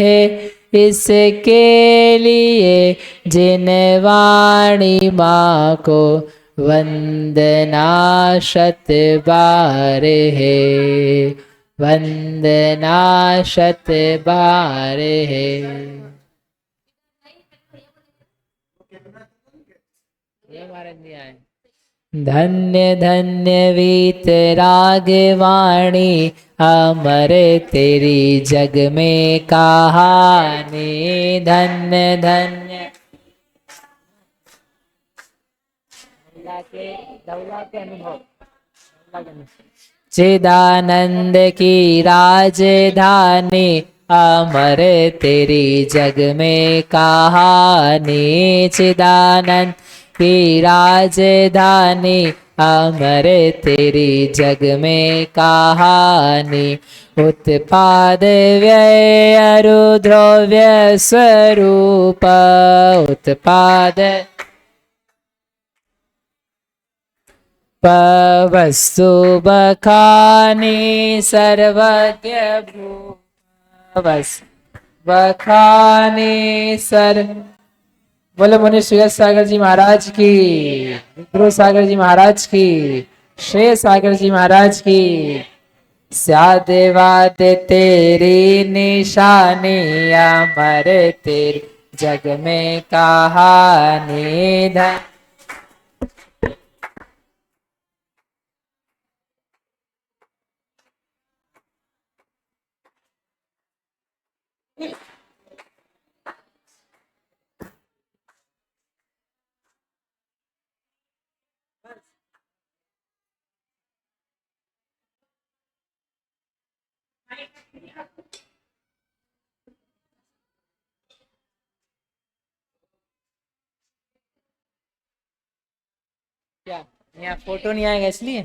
इसके लिए जिन वाणी माँ को वंदना शत बार है, वंदना शत बार है। धन्य धन्य वीतरागवाणी अमर तेरी जग में कहानी। धन्य धन्य चिदानंद की राजधानी अमर तेरी जग में कहानी। चिदानंद की राजधानी अमर तेरी जग में कहानी। उत्पाद व्यय रुद्रव्य स्वरूप उत्पाद वस्तु बखानी सर्वज्ञ बखानी सर। बोलो मुनि श्रेय सागर जी महाराज की, गुरु सागर जी महाराज की, श्रेय सागर जी महाराज की। स्यादे वादे तेरी निशानी अमर तेरी जग में कहानी। धन क्या यहाँ फोटो नहीं आएगा इसलिए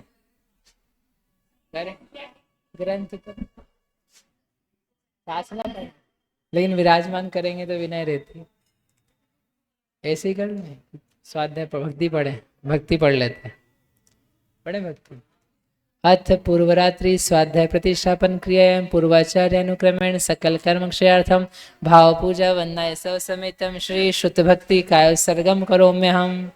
करें ग्रंथ तो सासना पड़े, लेकिन विराजमान करेंगे तो विनय रहती। ऐसे ही कर लें स्वाध्याय भक्ति पढ़े, भक्ति पढ़ लेते हैं, पढ़े भक्ति। अथ पूर्वरात्रि स्वाध्याय प्रतिष्ठापन क्रियायां पूर्वाचार्य अनुक्रमेण सकल कर्म क्षयार्थम भाव पूजा वंदनाय सव समेतम श्री शुद्ध भक्ति काय सर्गम करोम्यहम्।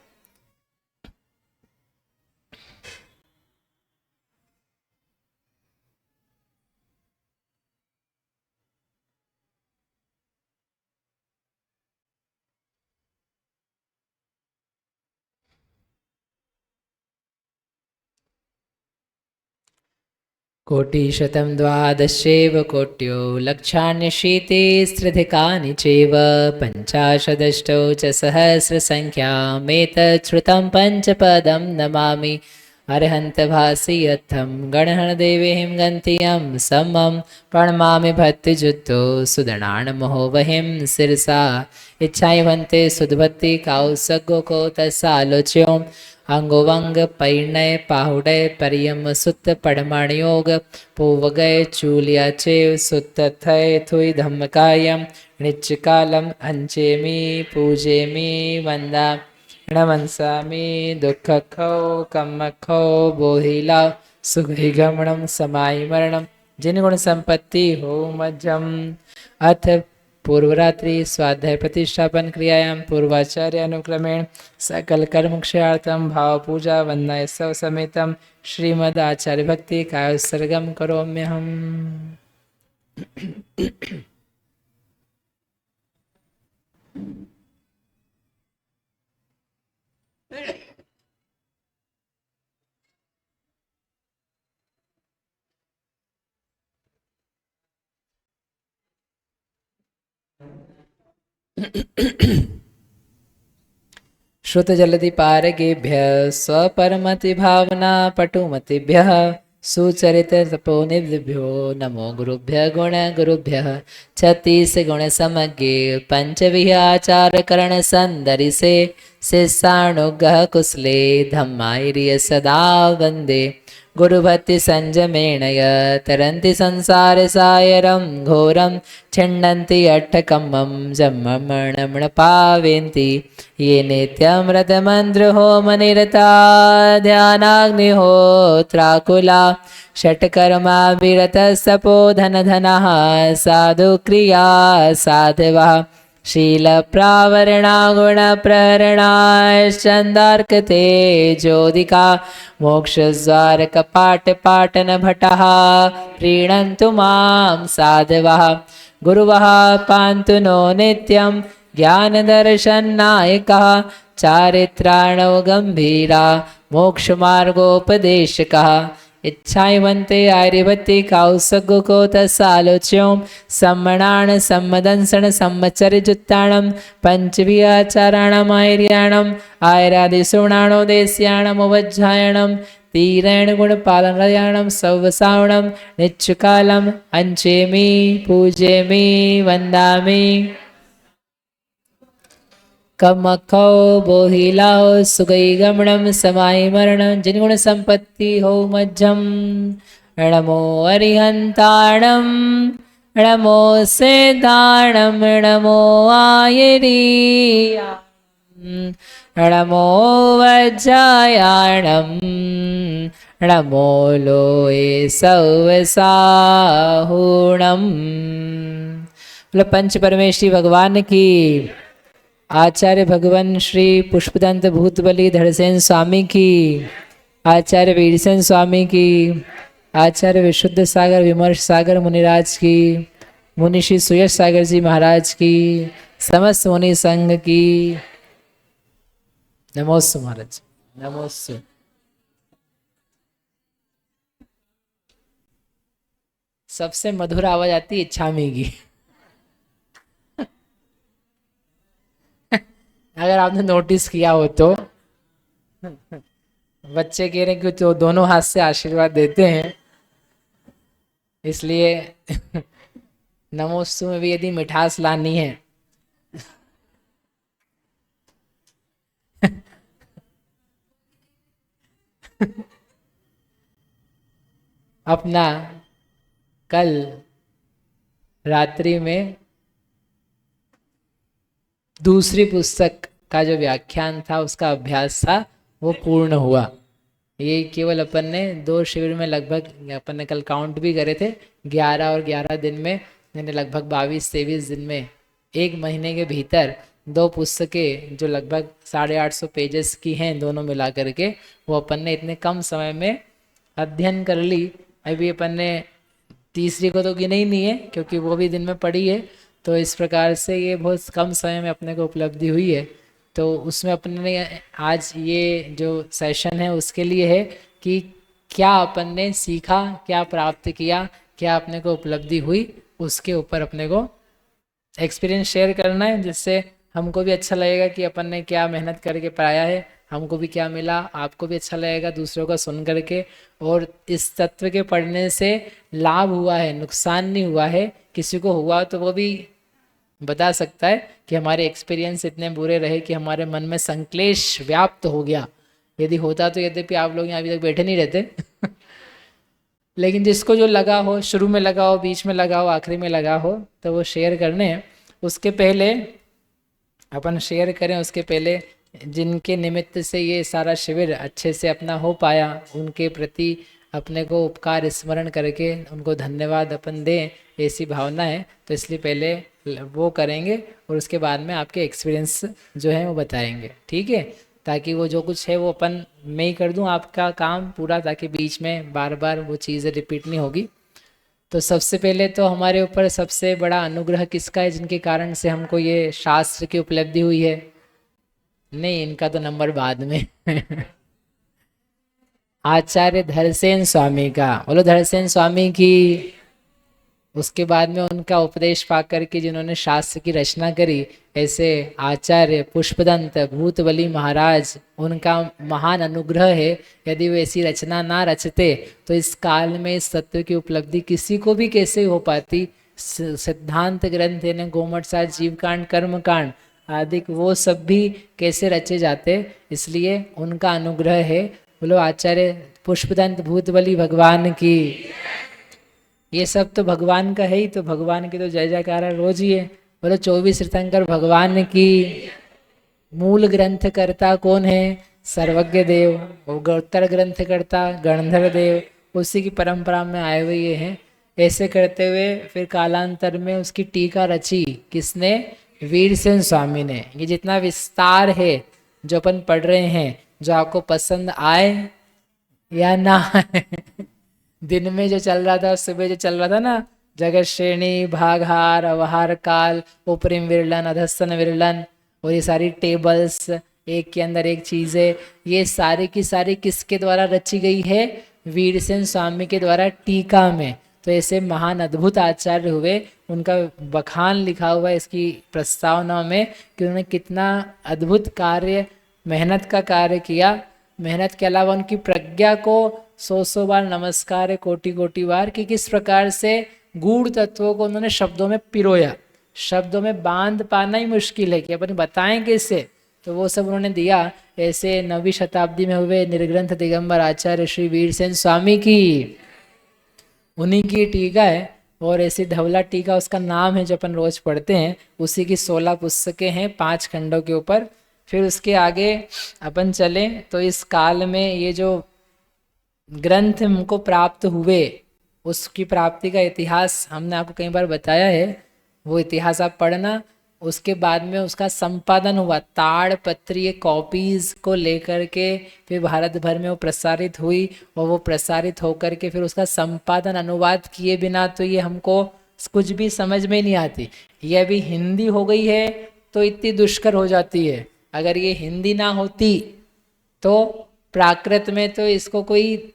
कोटिशतं द्वादशेव कोट्यो लक्षाण्यशीतिस्त्रिधिकानि चैव पञ्चाशदष्टौ च सहस्रसङ्ख्यामेतत् श्रुतं पञ्चपदं नमामि। अर्हन्तभासि यत्थं गणहणदेवीं गन्तियं समं प्रणमामि भक्तिजुक्तो सुदणाणमहोवहिं शिरसा इच्छाय भन्ते सुधभक्ति काउसगो को तस्सालोच्यों अंगोवंग परिणय पाहुडय परियम सुत पड़मणयोग पूवगय चूलिया चेव सुत थय थुई धम्मकायम निच्चकालम अंचेमी पूजेमी वंदा नमंसामी दुख खो कम खो बोधिला सुखी गमनम समाई मरणम जिन गुण संपत्ति हो मज्जम। अथ पूर्वरात्रि स्वाध्याय प्रतिष्ठापन क्रियायां पूर्वाचार्य अनुक्रमेण सकल कर्म क्षयार्थम भाव पूजा वंदनाय सव समेतम श्रीमद आचार्य भक्ति काय सर्गम करोम्यहम्। श्रुत जलधि पारगेभ्य स्वपरमति भावना पटुमतिभ्य सुचरित तपोनिभ्यो नमो गुरुभ्य गुण गुरुभ्य। 36 गुण समज्ञे पंचविहाचार करण संदरि से शिष्यानुग्रह कुशले धम्मायर्य सदा वंदे गुरुभक्ति संयमेन य तरन्ति संसार सायरं घोरं छिन्दन्ति अट्टकम्मं जम्ममणमण पावेन्ति ये नित्यमृतमन्त्रहोमनिरता ध्यानाग्निहोत्राकुला षट्कर्मा विरतस्तपोधनधनः साधुक्रिया साधवः शीलप्रावरणा गुणप्रहरणाश्चन्दार्कते ज्योतिका मोक्षद्वारकपाटपाटनभटः प्रीणन्तु मां साधवः गुरुवः पान्तु नो नित्यं ज्ञानदर्शननायकः चारित्राणो गम्भीरा मोक्षमार्गोपदेशकः इच्छावन्ते आर्यवत्ते कौसगुको तस्सालोच्यों सम्मणान् सम्मदंसण सम्मचर्यजुत्ताणं पञ्चविहाचाराणामायर्याणम् आयरादिसुणाणो देस्याणमुपज्जायणं तीरेण गुणपालनयाणं सौवसावणं नित्युकालम् अंचेमि पूजेमि वन्दामि कमखो बोहिलाओ सुगई गमणम समाई मरणम जिनगुण संपत्ति हो मज्जम नमो अरिहंताणम नमो सेदाणम नमो आयरिया नमो वज्जायाणम नमो लोए सौवसाहुणम। पंच परमेश्वरी भगवान की, आचार्य भगवान श्री पुष्पदंत भूतबली धड़सेन स्वामी की, आचार्य वीरसेन स्वामी की, आचार्य विशुद्ध सागर विमर्श सागर मुनिराज की, मुनि श्री सुयश सागर जी महाराज की, समस्त मुनि संघ की नमोस्तु महाराज, नमोस्तु। सबसे मधुर आवाज आती है इच्छामी की। अगर आपने नोटिस किया हो तो बच्चे कह रहे हैं कि तो दोनों हाथ से आशीर्वाद देते हैं, इसलिए नमोस्तु में भी यदि मिठास लानी है अपना कल रात्रि में दूसरी पुस्तक का जो व्याख्यान था उसका अभ्यास था वो पूर्ण हुआ। ये केवल अपन ने 2 शिविर में लगभग अपन ने कल काउंट भी करे थे 11 और 11 दिन में, यानी लगभग 22-23 दिन में 1 महीने के भीतर 2 पुस्तकें जो लगभग 850 पेजेस की हैं दोनों मिला करके वो अपन ने इतने कम समय में अध्ययन कर ली। अभी अपन ने तीसरी को तो गिना ही नहीं है क्योंकि वो भी दिन में पढ़ी है, तो इस प्रकार से ये बहुत कम समय में अपने को उपलब्धि हुई है। तो उसमें अपने ने आज ये जो सेशन है उसके लिए है कि क्या अपन ने सीखा, क्या प्राप्त किया, क्या अपने को उपलब्धि हुई, उसके ऊपर अपने को एक्सपीरियंस शेयर करना है, जिससे हमको भी अच्छा लगेगा कि अपन ने क्या मेहनत करके पाया है, हमको भी क्या मिला, आपको भी अच्छा लगेगा दूसरों का सुन करके। और इस तत्व के पढ़ने से लाभ हुआ है, नुकसान नहीं हुआ है, किसी को हुआ तो वो भी बता सकता है कि हमारे एक्सपीरियंस इतने बुरे रहे कि हमारे मन में संक्लेश व्याप्त हो गया। यदि होता तो यद्यपि आप लोग यहाँ अभी तक बैठे नहीं रहते लेकिन जिसको जो लगा हो, शुरू में लगा हो, बीच में लगा हो, आखिरी में लगा हो, तो वो शेयर करने हैं। उसके पहले अपन शेयर करें, उसके पहले जिनके निमित्त से ये सारा शिविर अच्छे से अपना हो पाया उनके प्रति अपने को उपकार स्मरण करके उनको धन्यवाद अपन दें, ऐसी भावना है। तो इसलिए पहले वो करेंगे और उसके बाद में आपके एक्सपीरियंस जो है वो बताएंगे, ठीक है, ताकि वो जो कुछ है वो अपन मैं ही कर दूं आपका काम पूरा, ताकि बीच में बार बार वो चीज़ें रिपीट नहीं होगी। तो सबसे पहले तो हमारे ऊपर सबसे बड़ा अनुग्रह किसका है जिनके कारण से हमको ये शास्त्र की उपलब्धि हुई है? नहीं, इनका तो नंबर बाद में आचार्य धरसेन स्वामी का, बोलो धरसेन स्वामी की। उसके बाद में उनका उपदेश पाकर के जिन्होंने शास्त्र की रचना करी, ऐसे आचार्य पुष्पदंत भूतबली महाराज, उनका महान अनुग्रह है। यदि वो ऐसी रचना ना रचते तो इस काल में इस तत्व की उपलब्धि किसी को भी कैसे हो पाती। सिद्धांत ग्रंथ यानी गोमटसार, जीवकांड, कर्मकांड आदि वो सब भी कैसे रचे जाते, इसलिए उनका अनुग्रह है। बोलो आचार्य पुष्पदंत भूतबली भगवान की। ये सब तो भगवान का है ही, तो भगवान की तो जय जयकार रोज ही है। बोलो 24 तीर्थंकर भगवान की। मूल ग्रंथ करता कौन है? सर्वज्ञ देव। वो उत्तर ग्रंथ करता गणधर देव, उसी की परंपरा में आए हुए ये हैं। ऐसे करते हुए फिर कालांतर में उसकी टीका रची किसने? वीरसेन स्वामी ने। ये जितना विस्तार है जो अपन पढ़ रहे हैं, जो आपको पसंद आए या ना आए दिन में जो चल रहा था, सुबह जो चल रहा था ना, जगत श्रेणी, भागहार, अवहार काल, उपरिम विरलन, अधस्तन विरलन, और ये सारी टेबल्स एक के अंदर एक चीजें, ये सारी की सारी किसके द्वारा रची गई है? वीरसेन स्वामी के द्वारा टीका में। तो ऐसे महान अद्भुत आचार्य हुए, उनका बखान लिखा हुआ है इसकी प्रस्तावना में कि उन्होंने कितना अद्भुत कार्य, मेहनत का कार्य किया। मेहनत के अलावा उनकी प्रज्ञा को 100 बार नमस्कार है, कोटि कोटि बार, कि किस प्रकार से गूढ़ तत्वों को उन्होंने शब्दों में पिरोया। शब्दों में बांध पाना ही मुश्किल है कि अपन बताएं कैसे, तो वो सब उन्होंने दिया। ऐसे 9वीं शताब्दी में हुए निर्ग्रंथ दिगंबर आचार्य श्री वीरसेन स्वामी की, उन्हीं की टीका है। और ऐसी धवला टीका उसका नाम है जो अपन रोज पढ़ते हैं। उसी की 16 पुस्तकें हैं 5 खंडों के ऊपर। फिर उसके आगे अपन चले तो इस काल में ये जो ग्रंथ हमको प्राप्त हुए, उसकी प्राप्ति का इतिहास हमने आपको कई बार बताया है, वो इतिहास आप पढ़ना। उसके बाद में उसका संपादन हुआ, ताड़पत्रीय कॉपीज को लेकर के फिर भारत भर में वो प्रसारित हुई, और वो प्रसारित होकर के फिर उसका संपादन, अनुवाद किए बिना तो ये हमको कुछ भी समझ में नहीं आती। ये अभी हिंदी हो गई है तो इतनी दुष्कर हो जाती है। अगर ये हिंदी ना होती तो प्राकृत में तो इसको कोई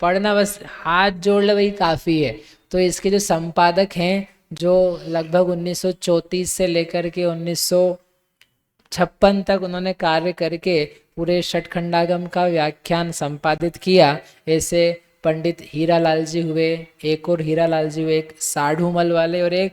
पढ़ना बस हाथ जोड़ ले वही काफ़ी है। तो इसके जो संपादक हैं, जो लगभग 1934 से लेकर के 1956 तक उन्होंने कार्य करके पूरे षटखंडागम का व्याख्यान संपादित किया। ऐसे पंडित हीरालाल जी हुए, एक और हीरालाल जी हुए, एक साढ़ूमल वाले, और एक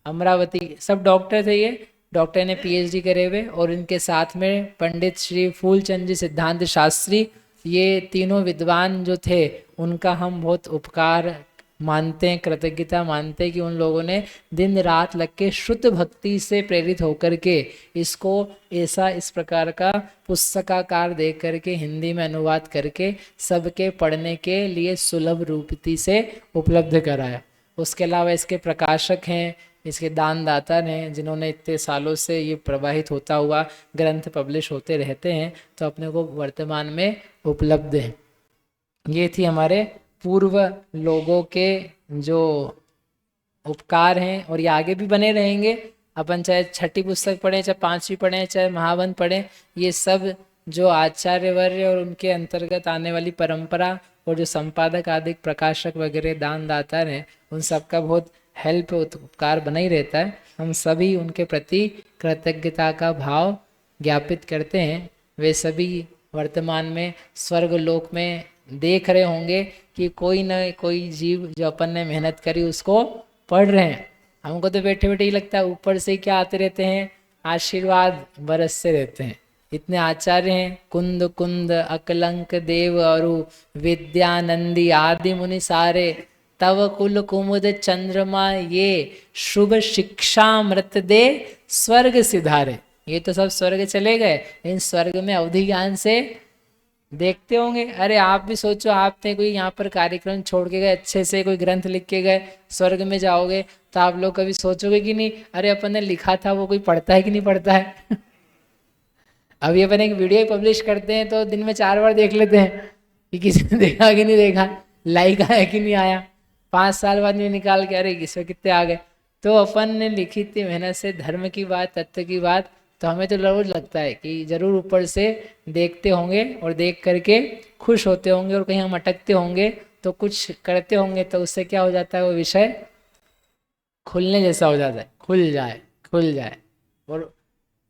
अमरावती, सब डॉक्टर थे ये। डॉक्टर ने पीएचडी करे हुए, और इनके साथ में पंडित श्री फूलचंद जी सिद्धांत शास्त्री, ये तीनों विद्वान जो थे उनका हम बहुत उपकार मानते हैं, कृतज्ञता मानते हैं कि उन लोगों ने दिन रात लग के शुद्ध भक्ति से प्रेरित होकर के इसको ऐसा इस प्रकार का पुस्तकाकार दे करके हिंदी में अनुवाद करके सबके पढ़ने के लिए सुलभ रूपती से उपलब्ध कराया। उसके अलावा इसके प्रकाशक हैं, इसके दानदाता हैं, जिन्होंने इतने सालों से ये प्रवाहित होता हुआ ग्रंथ पब्लिश होते रहते हैं, तो अपने को वर्तमान में उपलब्ध है। ये थी हमारे पूर्व लोगों के जो उपकार हैं, और ये आगे भी बने रहेंगे। अपन चाहे 6ठी पुस्तक पढ़ें, चाहे 5वीं पढ़ें, चाहे महावंत पढ़ें, ये सब जो आचार्यवर्य और उनके अंतर्गत आने वाली परंपरा, और जो संपादक आदि प्रकाशक वगैरह दानदाता हैं, उन सब का बहुत हेल्प उपकार बना ही रहता है। हम सभी उनके प्रति कृतज्ञता का भाव ज्ञापित करते हैं। वे सभी वर्तमान में स्वर्ग लोक में देख रहे होंगे कि कोई न कोई जीव जो अपन ने मेहनत करी उसको पढ़ रहे हैं। हमको तो बैठे बैठे ही लगता है ऊपर से क्या आते रहते हैं, आशीर्वाद बरसते रहते हैं। इतने आचार्य हैं, कुंद कुंद अकलंक देव अरु विद्यानंदी आदि मुनि सारे, तव कुल कुमुद चंद्रमा ये शुभ शिक्षामृत दे स्वर्ग सिधारे। ये तो सब स्वर्ग चले गए, इन स्वर्ग में अवधि ज्ञान से देखते होंगे। अरे आप भी सोचो, आपने कोई यहाँ पर कार्यक्रम छोड़ के गए, अच्छे से कोई ग्रंथ लिख के गए, स्वर्ग में जाओगे तो आप लोग कभी सोचोगे कि नहीं अरे अपन ने लिखा था वो कोई पढ़ता है कि नहीं पढ़ता है अभी अपन एक वीडियो पब्लिश करते हैं तो दिन में 4 बार देख लेते हैं कि किसी ने देखा कि नहीं देखा, लाइक आया कि नहीं आया। 5 साल बाद में निकाल के अरे इसमें कितने आ गए। तो अपन ने लिखी थी मेहनत से धर्म की बात, तत्व की बात, तो हमें तो जरूर लगता है कि जरूर ऊपर से देखते होंगे और देख करके खुश होते होंगे, और कहीं हम अटकते होंगे तो कुछ करते होंगे तो उससे क्या हो जाता है, वो विषय खुलने जैसा हो जाता है, खुल जाए। और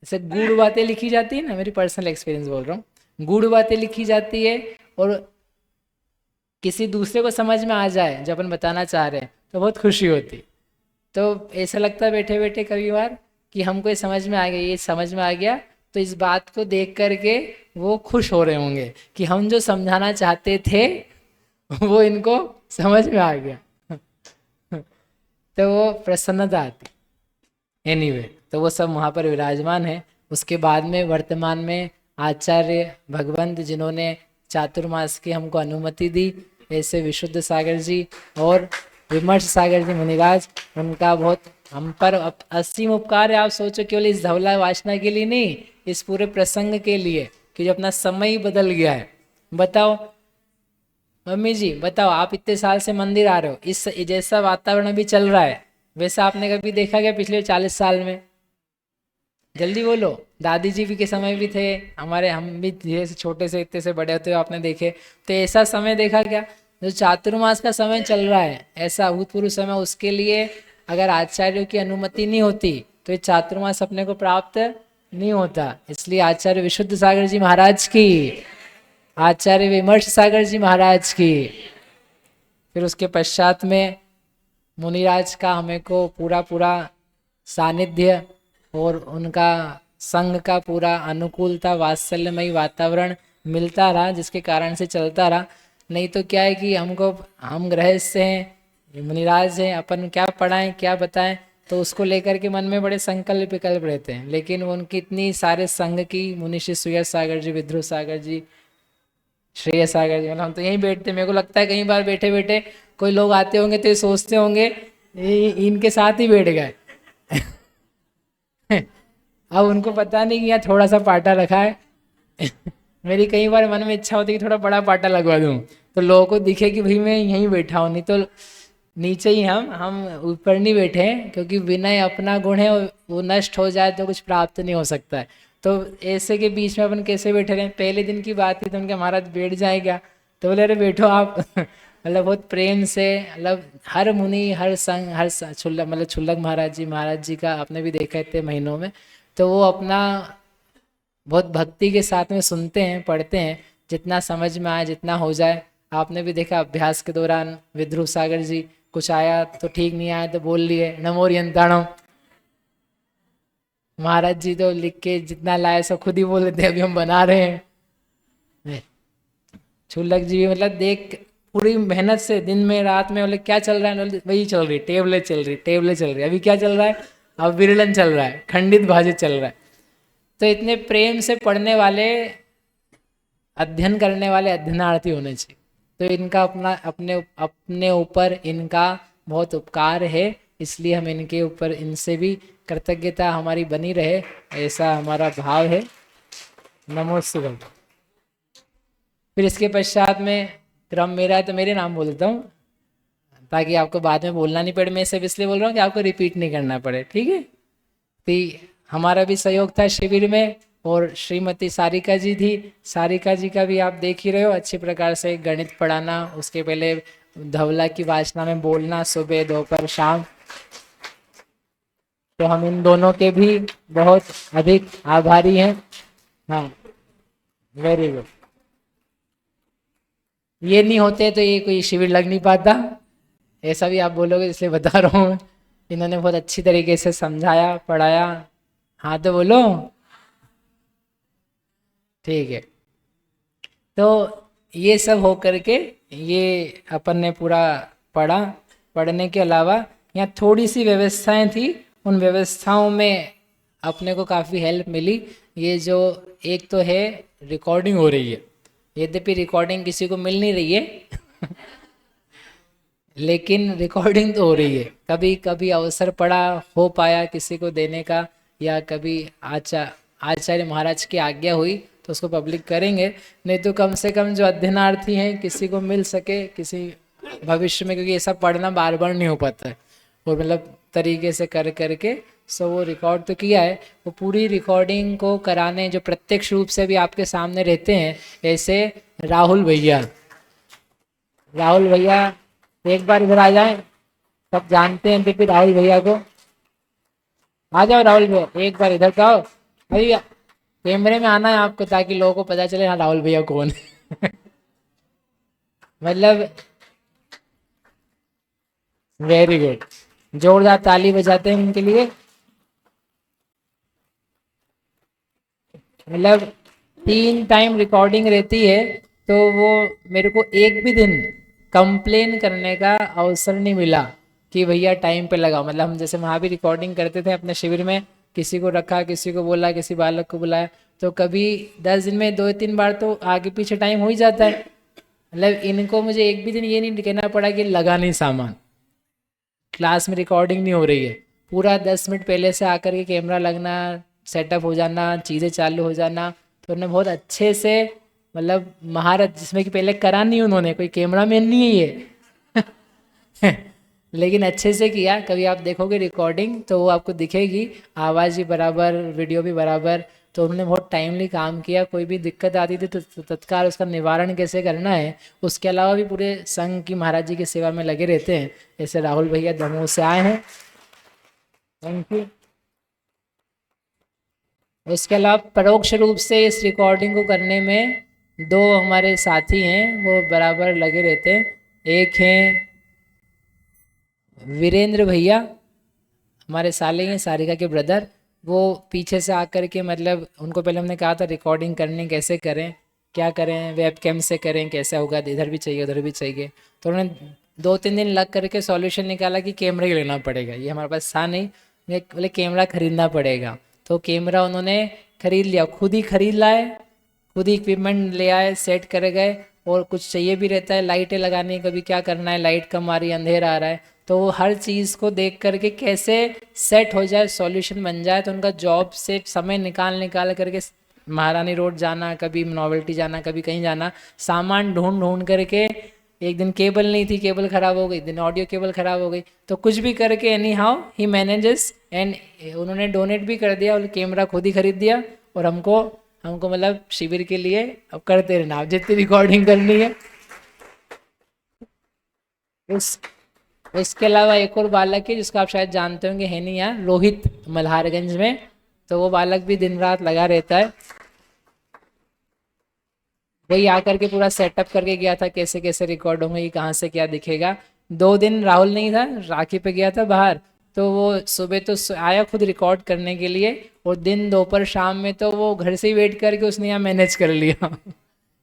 जैसे गूढ़ बातें लिखी जाती है ना, मेरी पर्सनल एक्सपीरियंस बोल रहा हूँ, गूढ़ बातें लिखी जाती है और किसी दूसरे को समझ में आ जाए जो अपन बताना चाह रहे हैं तो बहुत खुशी होती। तो ऐसा लगता है बैठे बैठे कभी बार कि हमको ये समझ में आ गया, ये समझ में आ गया तो इस बात को देख करके वो खुश हो रहे होंगे कि हम जो समझाना चाहते थे वो इनको समझ में आ गया। तो वो प्रसन्नता आती। एनीवे तो वो सब वहाँ पर विराजमान है। उसके बाद में वर्तमान में आचार्य भगवंत जिन्होंने चातुर्मास की हमको अनुमति दी, ऐसे विशुद्ध सागर जी और विमर्श सागर जी मुनिराज, उनका बहुत हम पर असीम उपकार है। आप सोचो केवल इस धवला वासना के लिए नहीं, इस पूरे प्रसंग के लिए कि जो अपना समय ही बदल गया है। बताओ मम्मी जी, बताओ आप इतने साल से मंदिर आ रहे हो, इस जैसा वातावरण अभी चल रहा है वैसा आपने कभी देखा क्या पिछले 40 साल में? जल्दी बोलो। दादी जी भी के समय भी थे, हमारे हम भी धीरे से छोटे से इतने से बड़े होते हुए आपने देखे, तो ऐसा समय देखा क्या? जो चातुर्मास का समय चल रहा है ऐसा अभूतपूर्व समय, उसके लिए अगर आचार्यों की अनुमति नहीं होती तो ये चातुर्मास अपने को प्राप्त नहीं होता। इसलिए आचार्य विशुद्ध सागर जी महाराज की, आचार्य विमर्श सागर जी महाराज की, फिर उसके पश्चात में मुनिराज का हमें को पूरा पूरा सानिध्य और उनका संघ का पूरा अनुकूलता वात्सल्यमयी वातावरण मिलता रहा, जिसके कारण से चलता रहा। नहीं तो क्या है कि हमको, हम गृहस्थ हैं, मुनिराज हैं, अपन क्या पढ़ाएं क्या बताएं, तो उसको लेकर के मन में बड़े संकल्प विकल्प रहते हैं। लेकिन उनकी इतनी सारे संघ की मुनिषि सुयश सागर जी, विद्रुत सागर जी, श्रेय सागर जी, मतलब हम तो यहीं बैठते। मेरे को लगता है कई बार बैठे बैठे कोई लोग आते होंगे तो ये सोचते होंगे इनके साथ ही बैठ गए। अब उनको पता नहीं कि यहाँ थोड़ा सा पाटा रखा है। मेरी कई बार मन में इच्छा होती है कि थोड़ा बड़ा पाटा लगवा दूं तो लोगों को दिखे कि भाई मैं यहीं बैठा हूँ, नहीं तो नीचे ही हम ऊपर नहीं बैठे हैं, क्योंकि विनय अपना गुण है, वो नष्ट हो जाए तो कुछ प्राप्त नहीं हो सकता है। तो ऐसे के बीच में अपन कैसे बैठे रहे? पहले दिन की बात थी तो उनके महाराज बैठ जाएगा, तो बोले अरे बैठो आप। मतलब बहुत प्रेम से, मतलब हर मुनि हर संघ हर छुल्लक, मतलब छुल्लक महाराज जी का आपने भी देखा इतने महीनों में, तो वो अपना बहुत भक्ति के साथ में सुनते हैं पढ़ते हैं, जितना समझ में आए जितना हो जाए। आपने भी देखा अभ्यास के दौरान विद्रुत सागर जी कुछ आया तो ठीक नहीं आया तो बोल लिए नमोरियंताणो, महाराज जी तो लिख के जितना लाए सब खुद ही बोल लेते अभी हम बना रहे हैं। छुल्लक जी भी मतलब देख पूरी मेहनत से दिन में रात में, बोले क्या चल रहा है? वही चल रही टेबलें चल रही, टेबलें चल रही। अभी क्या चल रहा है? अब विरलन चल रहा है, खंडित भाजित चल रहा है। तो इतने प्रेम से पढ़ने वाले, अध्ययन करने वाले अध्ययनार्थी होने चाहिए। तो इनका अपना अपने अपने ऊपर इनका बहुत उपकार है, इसलिए हम इनके ऊपर इनसे भी कृतज्ञता हमारी बनी रहे, ऐसा हमारा भाव है। नमोस्तुभ्यं। फिर इसके पश्चात में क्रम मेरा है तो मेरे नाम बोलता हूँ, ताकि आपको बाद में बोलना नहीं पड़े। मैं सिर्फ इसलिए बोल रहा हूँ कि आपको रिपीट नहीं करना पड़े, ठीक है? तो हमारा भी सहयोग था शिविर में, और श्रीमती सारिका जी थी, सारिका जी का भी आप देख ही रहे हो अच्छी प्रकार से गणित पढ़ाना, उसके पहले धवला की वाचना में बोलना सुबह दोपहर शाम। तो हम इन दोनों के भी बहुत अधिक आभारी हैं। हाँ, वेरी गुड। ये नहीं होते तो ये कोई शिविर लग नहीं पाता, ऐसा भी आप बोलोगे इसलिए बता रहा हूँ। इन्होंने बहुत अच्छी तरीके से समझाया पढ़ाया। हाँ तो बोलो, ठीक है। तो ये सब हो करके ये अपन ने पूरा पढ़ा। पढ़ने के अलावा यहाँ थोड़ी सी व्यवस्थाएं थी, उन व्यवस्थाओं में अपने को काफ़ी हेल्प मिली। ये जो एक तो है रिकॉर्डिंग हो रही है, यद्यपि रिकॉर्डिंग किसी को मिल नहीं रही है लेकिन रिकॉर्डिंग तो हो रही है। कभी कभी अवसर पड़ा हो पाया किसी को देने का, या कभी आचार्य महाराज की आज्ञा हुई तो उसको पब्लिक करेंगे। नहीं तो कम से कम जो अध्ययनार्थी हैं किसी को मिल सके किसी भविष्य में, क्योंकि ये सब पढ़ना बार बार नहीं हो पाता है, और मतलब तरीके से कर करके सो वो रिकॉर्ड तो किया है। वो पूरी रिकॉर्डिंग को कराने जो प्रत्यक्ष रूप से भी आपके सामने रहते हैं, ऐसे राहुल भैया, राहुल भैया एक बार इधर आ जाए, सब जानते हैं फिर राहुल भैया को। आ जाओ राहुल भैया, एक बार इधर तो आओ भैया, कैमरे में आना है आपको ताकि लोगों को पता चले हाँ राहुल भैया कौन है। मतलब वेरी गुड, जोरदार ताली बजाते हैं उनके लिए। मतलब 3 टाइम रिकॉर्डिंग रहती है, तो वो मेरे को एक भी दिन कंप्लेन करने का अवसर नहीं मिला कि भैया टाइम पे लगाओ। मतलब हम जैसे वहाँ भी रिकॉर्डिंग करते थे अपने शिविर में, किसी को रखा, किसी को बोला, किसी बालक को बुलाया, तो कभी 10 दिन में 2-3 बार तो आगे पीछे टाइम हो ही जाता है। मतलब इनको मुझे एक भी दिन ये नहीं कहना पड़ा कि लगा नहीं सामान, क्लास में रिकॉर्डिंग नहीं हो रही है, पूरा 10 मिनट पहले से आकर के कैमरा लगना, सेटअप हो जाना, चीज़ें चालू हो जाना। तो उन्होंने बहुत अच्छे से, मतलब महारत जिसमें कि पहले करा नहीं उन्होंने, कोई कैमरा मैन नहीं है ये लेकिन अच्छे से किया। कभी आप देखोगे रिकॉर्डिंग तो वो आपको दिखेगी, आवाज़ भी बराबर, वीडियो भी बराबर। तो उन्होंने बहुत टाइमली काम किया। कोई भी दिक्कत आती थी तो तत्काल उसका निवारण कैसे करना है। उसके अलावा भी पूरे संघ की महाराज जी की सेवा में लगे रहते हैं। जैसे राहुल भैया दमोह से आए हैं, थैंक यू। इसके अलावा परोक्ष रूप से इस रिकॉर्डिंग को करने में दो हमारे साथी हैं, वो बराबर लगे रहते हैं। एक हैं वीरेंद्र भैया, हमारे साले हैं, सारिका के ब्रदर। वो पीछे से आकर के, मतलब उनको पहले हमने कहा था रिकॉर्डिंग करनी कैसे करें, क्या करें, वेब कैम से करें, कैसे होगा, इधर भी चाहिए उधर भी चाहिए। तो उन्होंने 2-3 दिन लग करके सॉल्यूशन निकाला कि कैमरा ही लेना पड़ेगा, ये हमारे पास था नहीं, बोले कैमरा खरीदना पड़ेगा। तो कैमरा उन्होंने खरीद लिया, खुद ही खरीद लाए, खुद ही इक्विपमेंट ले आए, सेट कर गए। और कुछ चाहिए भी रहता है, लाइटें लगानी, कभी क्या करना है, लाइट कम आ रही है, अंधेरा आ रहा है, तो वो हर चीज़ को देख करके कैसे सेट हो जाए, सॉल्यूशन बन जाए। तो उनका जॉब से समय निकाल निकाल करके महारानी रोड जाना, कभी नोवेल्टी जाना, कभी कहीं जाना, सामान ढूंढ ढूंढ करके। एक दिन केबल नहीं थी, केबल ख़राब हो गई, दिन ऑडियो केबल ख़राब हो गई, तो कुछ भी करके any how he manages. And उन्होंने डोनेट भी कर दिया और कैमरा खुद ही खरीद दिया। और हमको हमको मतलब शिविर के लिए अब करते रहना, आप जितनी रिकॉर्डिंग करनी है। इस इसके अलावा एक और बालक है जिसको आप शायद जानते होंगे, है नहीं यहाँ, रोहित, मल्हारगंज में। तो वो बालक भी दिन रात लगा रहता है। वही आकर के पूरा सेटअप करके गया था, कैसे कैसे रिकॉर्ड होंगे, ये कहाँ से क्या दिखेगा। 2 दिन राहुल नहीं था, राखी पे गया था बाहर। तो वो सुबह तो आया खुद रिकॉर्ड करने के लिए, और दिन दोपहर शाम में तो वो घर से ही वेट करके उसने यहाँ मैनेज कर लिया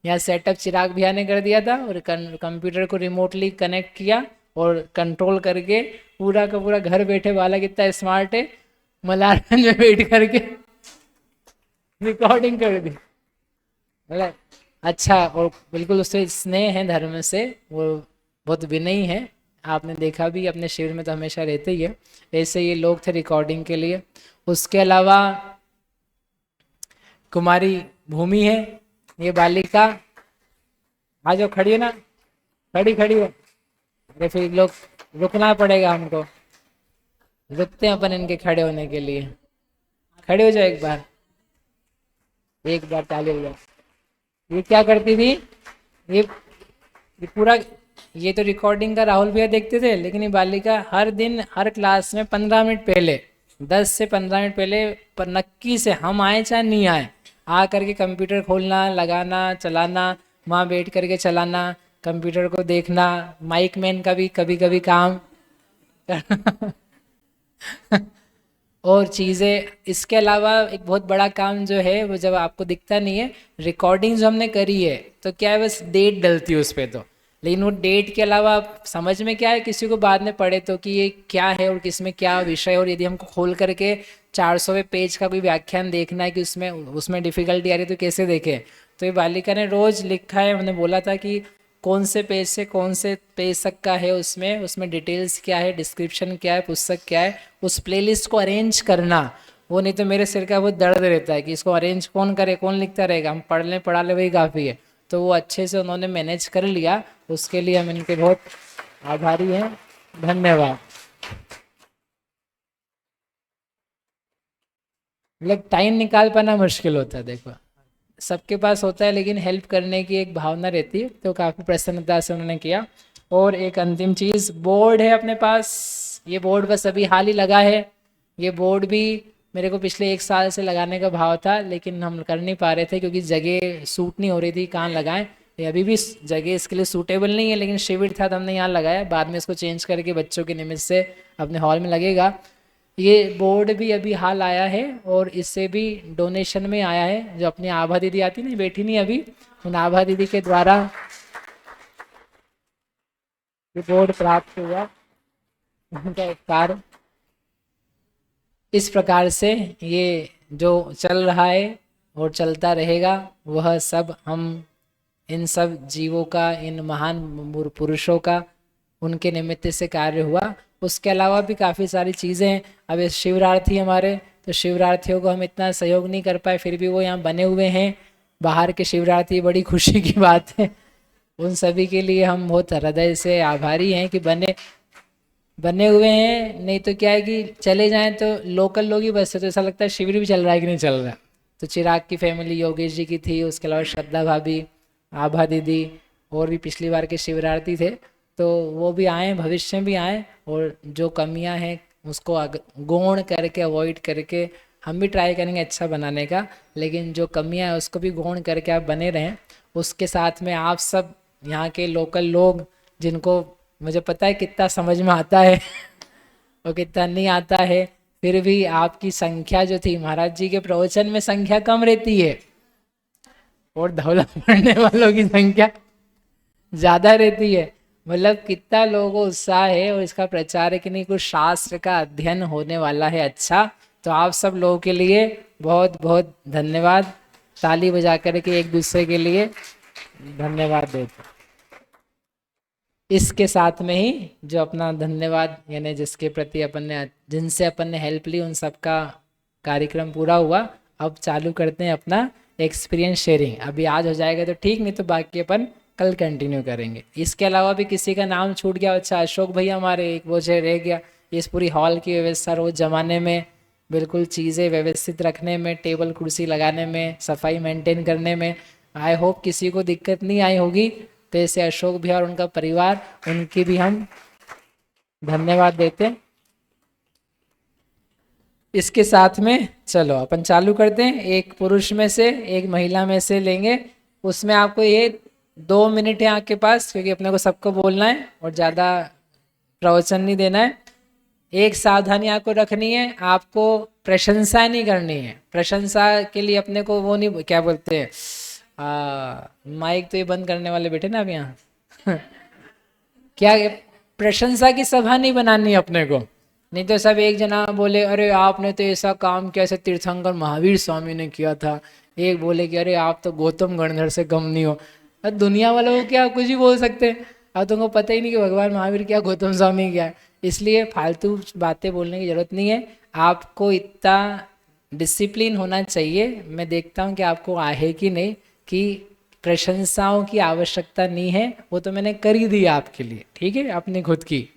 यहाँ सेटअप चिराग भैया ने कर दिया था, और कंप्यूटर को रिमोटली कनेक्ट किया और कंट्रोल करके पूरा का पूरा घर बैठे, वाला कितना स्मार्ट है, मलारगंज में बैठ करके रिकॉर्डिंग कर दी। मतलब अच्छा, और बिल्कुल उससे स्नेह है धर्म से, वो बहुत विनयी है। आपने देखा भी, अपने शिविर में तो हमेशा रहते ही है। ऐसे ये लोग थे रिकॉर्डिंग के लिए। उसके अलावा कुमारी भूमि है, ये बालिका, आज जो खड़ी है ना, खड़ी खड़ी है, अरे फिर लोग रुकना पड़ेगा हमको, रुकते हैं अपन इनके खड़े होने के लिए। खड़े हो जाओ एक बार, एक बार ताली हो जाओ। ये क्या करती थी, ये पूरा, ये तो रिकॉर्डिंग का राहुल भैया देखते थे, लेकिन ये बालिका हर दिन हर क्लास में 15 मिनट पहले, 10 से 15 मिनट पहले, पर नक्की से हम आए चाहे नहीं आए, आ करके कंप्यूटर खोलना, लगाना, चलाना, वहाँ बैठ करके चलाना, कंप्यूटर को देखना, माइक मैन का भी कभी कभी काम और चीज़ें। इसके अलावा एक बहुत बड़ा काम जो है, वो जब आपको दिखता नहीं है, रिकॉर्डिंग जो हमने करी है, तो क्या है, बस डेट डलती है उस पर तो, लेकिन वो डेट के अलावा समझ में क्या है, किसी को बाद में पढ़े तो कि ये क्या है और किसमें क्या विषय। और यदि हमको खोल करके 400वें पेज का कोई व्याख्यान देखना है कि उसमें उसमें डिफ़िकल्टी आ रही है, तो कैसे देखें। तो ये बालिका ने रोज़ लिखा है, हमने बोला था कि कौन से पेज से कौन से पेज तक का है, उसमें उसमें डिटेल्स क्या है, डिस्क्रिप्शन क्या है, पुस्तक क्या है, उस प्लेलिस्ट को अरेंज करना। वो नहीं तो मेरे सिर का बहुत दर्द रहता है कि इसको अरेंज कौन करे, कौन लिखता रहेगा, हम पढ़ लें पढ़ा ले वही काफ़ी है। तो वो अच्छे से उन्होंने मैनेज कर लिया, उसके लिए हम इनके बहुत आभारी हैं, धन्यवाद। मतलब टाइम निकाल पाना मुश्किल होता है, देखो सबके पास होता है, लेकिन हेल्प करने की एक भावना रहती है, तो काफ़ी प्रसन्नता से उन्होंने किया। और एक अंतिम चीज़, बोर्ड है अपने पास, ये बोर्ड बस अभी हाल ही लगा है। ये बोर्ड भी मेरे को पिछले 1 साल से लगाने का भाव था, लेकिन हम कर नहीं पा रहे थे क्योंकि जगह सूट नहीं हो रही थी, कहाँ लगाएं। ये अभी भी जगह इसके लिए सूटेबल नहीं है, लेकिन शिविर था तो हमने यहाँ लगाया, बाद में इसको चेंज करके बच्चों के निमित्त से अपने हॉल में लगेगा। ये बोर्ड भी अभी हाल आया है और इससे भी डोनेशन में आया है। जो अपनी आभा दीदी आती नहीं, बैठी नहीं अभी, उन आभा दीदी के द्वारा ये बोर्ड प्राप्त हुआ। उनका उपकार इस प्रकार से ये जो चल रहा है और चलता रहेगा, वह सब हम इन सब जीवों का, इन महान पुरुषों का, उनके निमित्त से कार्य हुआ। उसके अलावा भी काफ़ी सारी चीज़ें हैं। अब ये शिवरार्थी हमारे, तो शिवरार्थियों को हम इतना सहयोग नहीं कर पाए, फिर भी वो यहाँ बने हुए हैं। बाहर के शिवरार्थी, बड़ी खुशी की बात है। उन सभी के लिए हम बहुत हृदय से आभारी हैं कि बने हुए हैं। नहीं तो क्या है कि चले जाएं तो लोकल लोग ही बस, तो ऐसा लगता है शिविर भी चल रहा है कि नहीं चल रहा है। तो चिराग की फैमिली योगेश जी की थी, उसके अलावा श्रद्धा भाभी, आभा दीदी, और भी पिछली बार के शिवरार्थी थे, तो वो भी आए, भविष्य में भी आए। और जो कमियां हैं उसको गौण करके, अवॉइड करके हम भी ट्राई करेंगे अच्छा बनाने का, लेकिन जो कमियां हैं उसको भी गौण करके आप बने रहें। उसके साथ में आप सब यहाँ के लोकल लोग, जिनको मुझे पता है कितना समझ में आता है और कितना नहीं आता है, फिर भी आपकी संख्या जो थी, महाराज जी के प्रवचन में संख्या कम रहती है और धौला पढ़ने वालों की संख्या ज्यादा रहती है। मतलब कितना लोगों को उत्साह है और इसका प्रचार है कि नहीं, कुछ शास्त्र का अध्ययन होने वाला है अच्छा। तो आप सब लोगों के लिए बहुत बहुत धन्यवाद। ताली बजा करके एक दूसरे के लिए धन्यवाद देते। इसके साथ में ही जो अपना धन्यवाद, यानी जिसके प्रति अपन ने, जिनसे अपन ने हेल्प ली, उन सबका कार्यक्रम पूरा हुआ। अब चालू करते हैं अपना एक्सपीरियंस शेयरिंग। अभी आज हो जाएगा तो ठीक, नहीं तो बाकी अपन कल कंटिन्यू करेंगे। इसके अलावा भी किसी का नाम छूट गया, अच्छा अशोक भैया हमारे, एक वो जो रह गया, इस पूरी हॉल की व्यवस्था रोज जमाने में, बिल्कुल चीज़ें व्यवस्थित रखने में, टेबल कुर्सी लगाने में, सफाई मेंटेन करने में, आई होप किसी को दिक्कत नहीं आई होगी। तो ऐसे अशोक भैया और उनका परिवार, उनकी भी हम धन्यवाद देते हैं। इसके साथ में चलो अपन चालू करते हैं। एक पुरुष में से एक महिला में से लेंगे। उसमें आपको ये 2 मिनट है आपके पास, क्योंकि अपने को सबको बोलना है और ज़्यादा प्रवचन नहीं देना है। एक सावधानी आपको रखनी है, आपको प्रशंसा नहीं करनी है। प्रशंसा के लिए अपने को वो नहीं, क्या बोलते हैं, माइक तो ये बंद करने वाले बैठे ना अब यहाँ क्या, प्रशंसा की सभा नहीं बनानी है अपने को। नहीं तो सब एक जना बोले अरे आपने तो ऐसा काम किया, ऐसे तीर्थंकर महावीर स्वामी ने किया था। एक बोले कि अरे आप तो गौतम गणधर से कम नहीं हो। अब दुनिया वालों को क्या कुछ भी बोल सकते हैं। अब तुमको पता ही नहीं कि भगवान महावीर क्या, गौतम स्वामी क्या है। इसलिए फालतू बातें बोलने की जरूरत नहीं है। आपको इतना डिसिप्लिन होना चाहिए, मैं देखता हूँ कि आपको आहे कि नहीं, कि प्रशंसाओं की आवश्यकता नहीं है, वो तो मैंने कर ही दी आपके लिए, ठीक है, अपनी खुद की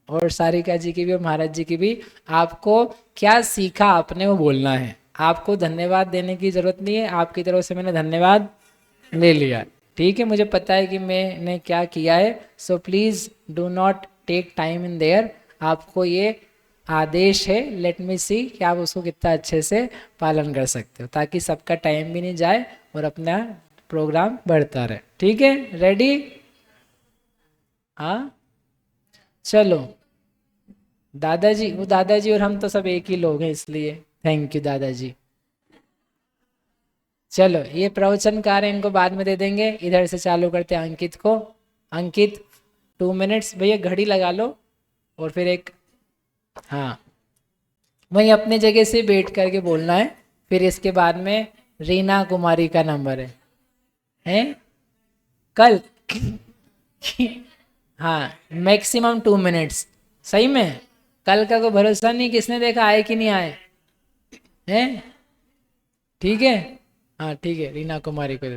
और सारिका जी की भी और महाराज जी की भी। आपको क्या सीखा आपने वो बोलना है। आपको धन्यवाद देने की जरूरत नहीं है, आपकी तरफ से मैंने धन्यवाद ले लिया, ठीक है, मुझे पता है कि मैंने क्या किया है। So please do not take time in there. आपको ये आदेश है, लेट मी सी कि आप उसको कितना अच्छे से पालन कर सकते हो, ताकि सबका टाइम भी नहीं जाए और अपना प्रोग्राम बढ़ता रहे। ठीक है, रेडी? हाँ चलो। दादाजी, वो दादाजी और हम तो सब एक ही लोग हैं, इसलिए थैंक यू दादाजी। चलो ये प्रवचनकार है, इनको बाद में दे देंगे। इधर से चालू करते हैं अंकित को। अंकित 2 मिनट्स भैया, घड़ी लगा लो और फिर एक, हाँ वहीं अपने जगह से बैठ करके बोलना है। फिर इसके बाद में रीना कुमारी का नंबर है कल हाँ मैक्सिमम 2 मिनट्स। सही में कल का कोई भरोसा नहीं, किसने देखा आए कि नहीं आए हैं। ठीक है, हाँ ठीक है, रीना कुमारी को।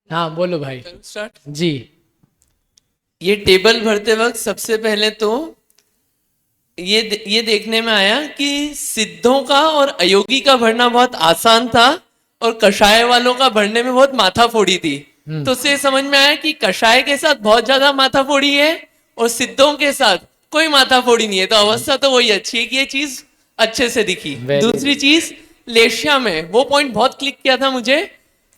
हाँ बोलो भाई। स्टार्ट जी। ये टेबल भरते वक्त सबसे पहले तो ये देखने में आया कि सिद्धों का और अयोगी का भरना बहुत आसान था और कषाय वालों का भरने में बहुत माथाफोड़ी थी। तो उससे समझ में आया कि कषाय के साथ बहुत ज्यादा माथाफोड़ी है और सिद्धों के साथ कोई माथाफोड़ी नहीं है। तो अवस्था तो वही अच्छी है कि ये चीज अच्छे से दिखी। दूसरी चीज, लेशिया में वो पॉइंट बहुत क्लिक किया था मुझे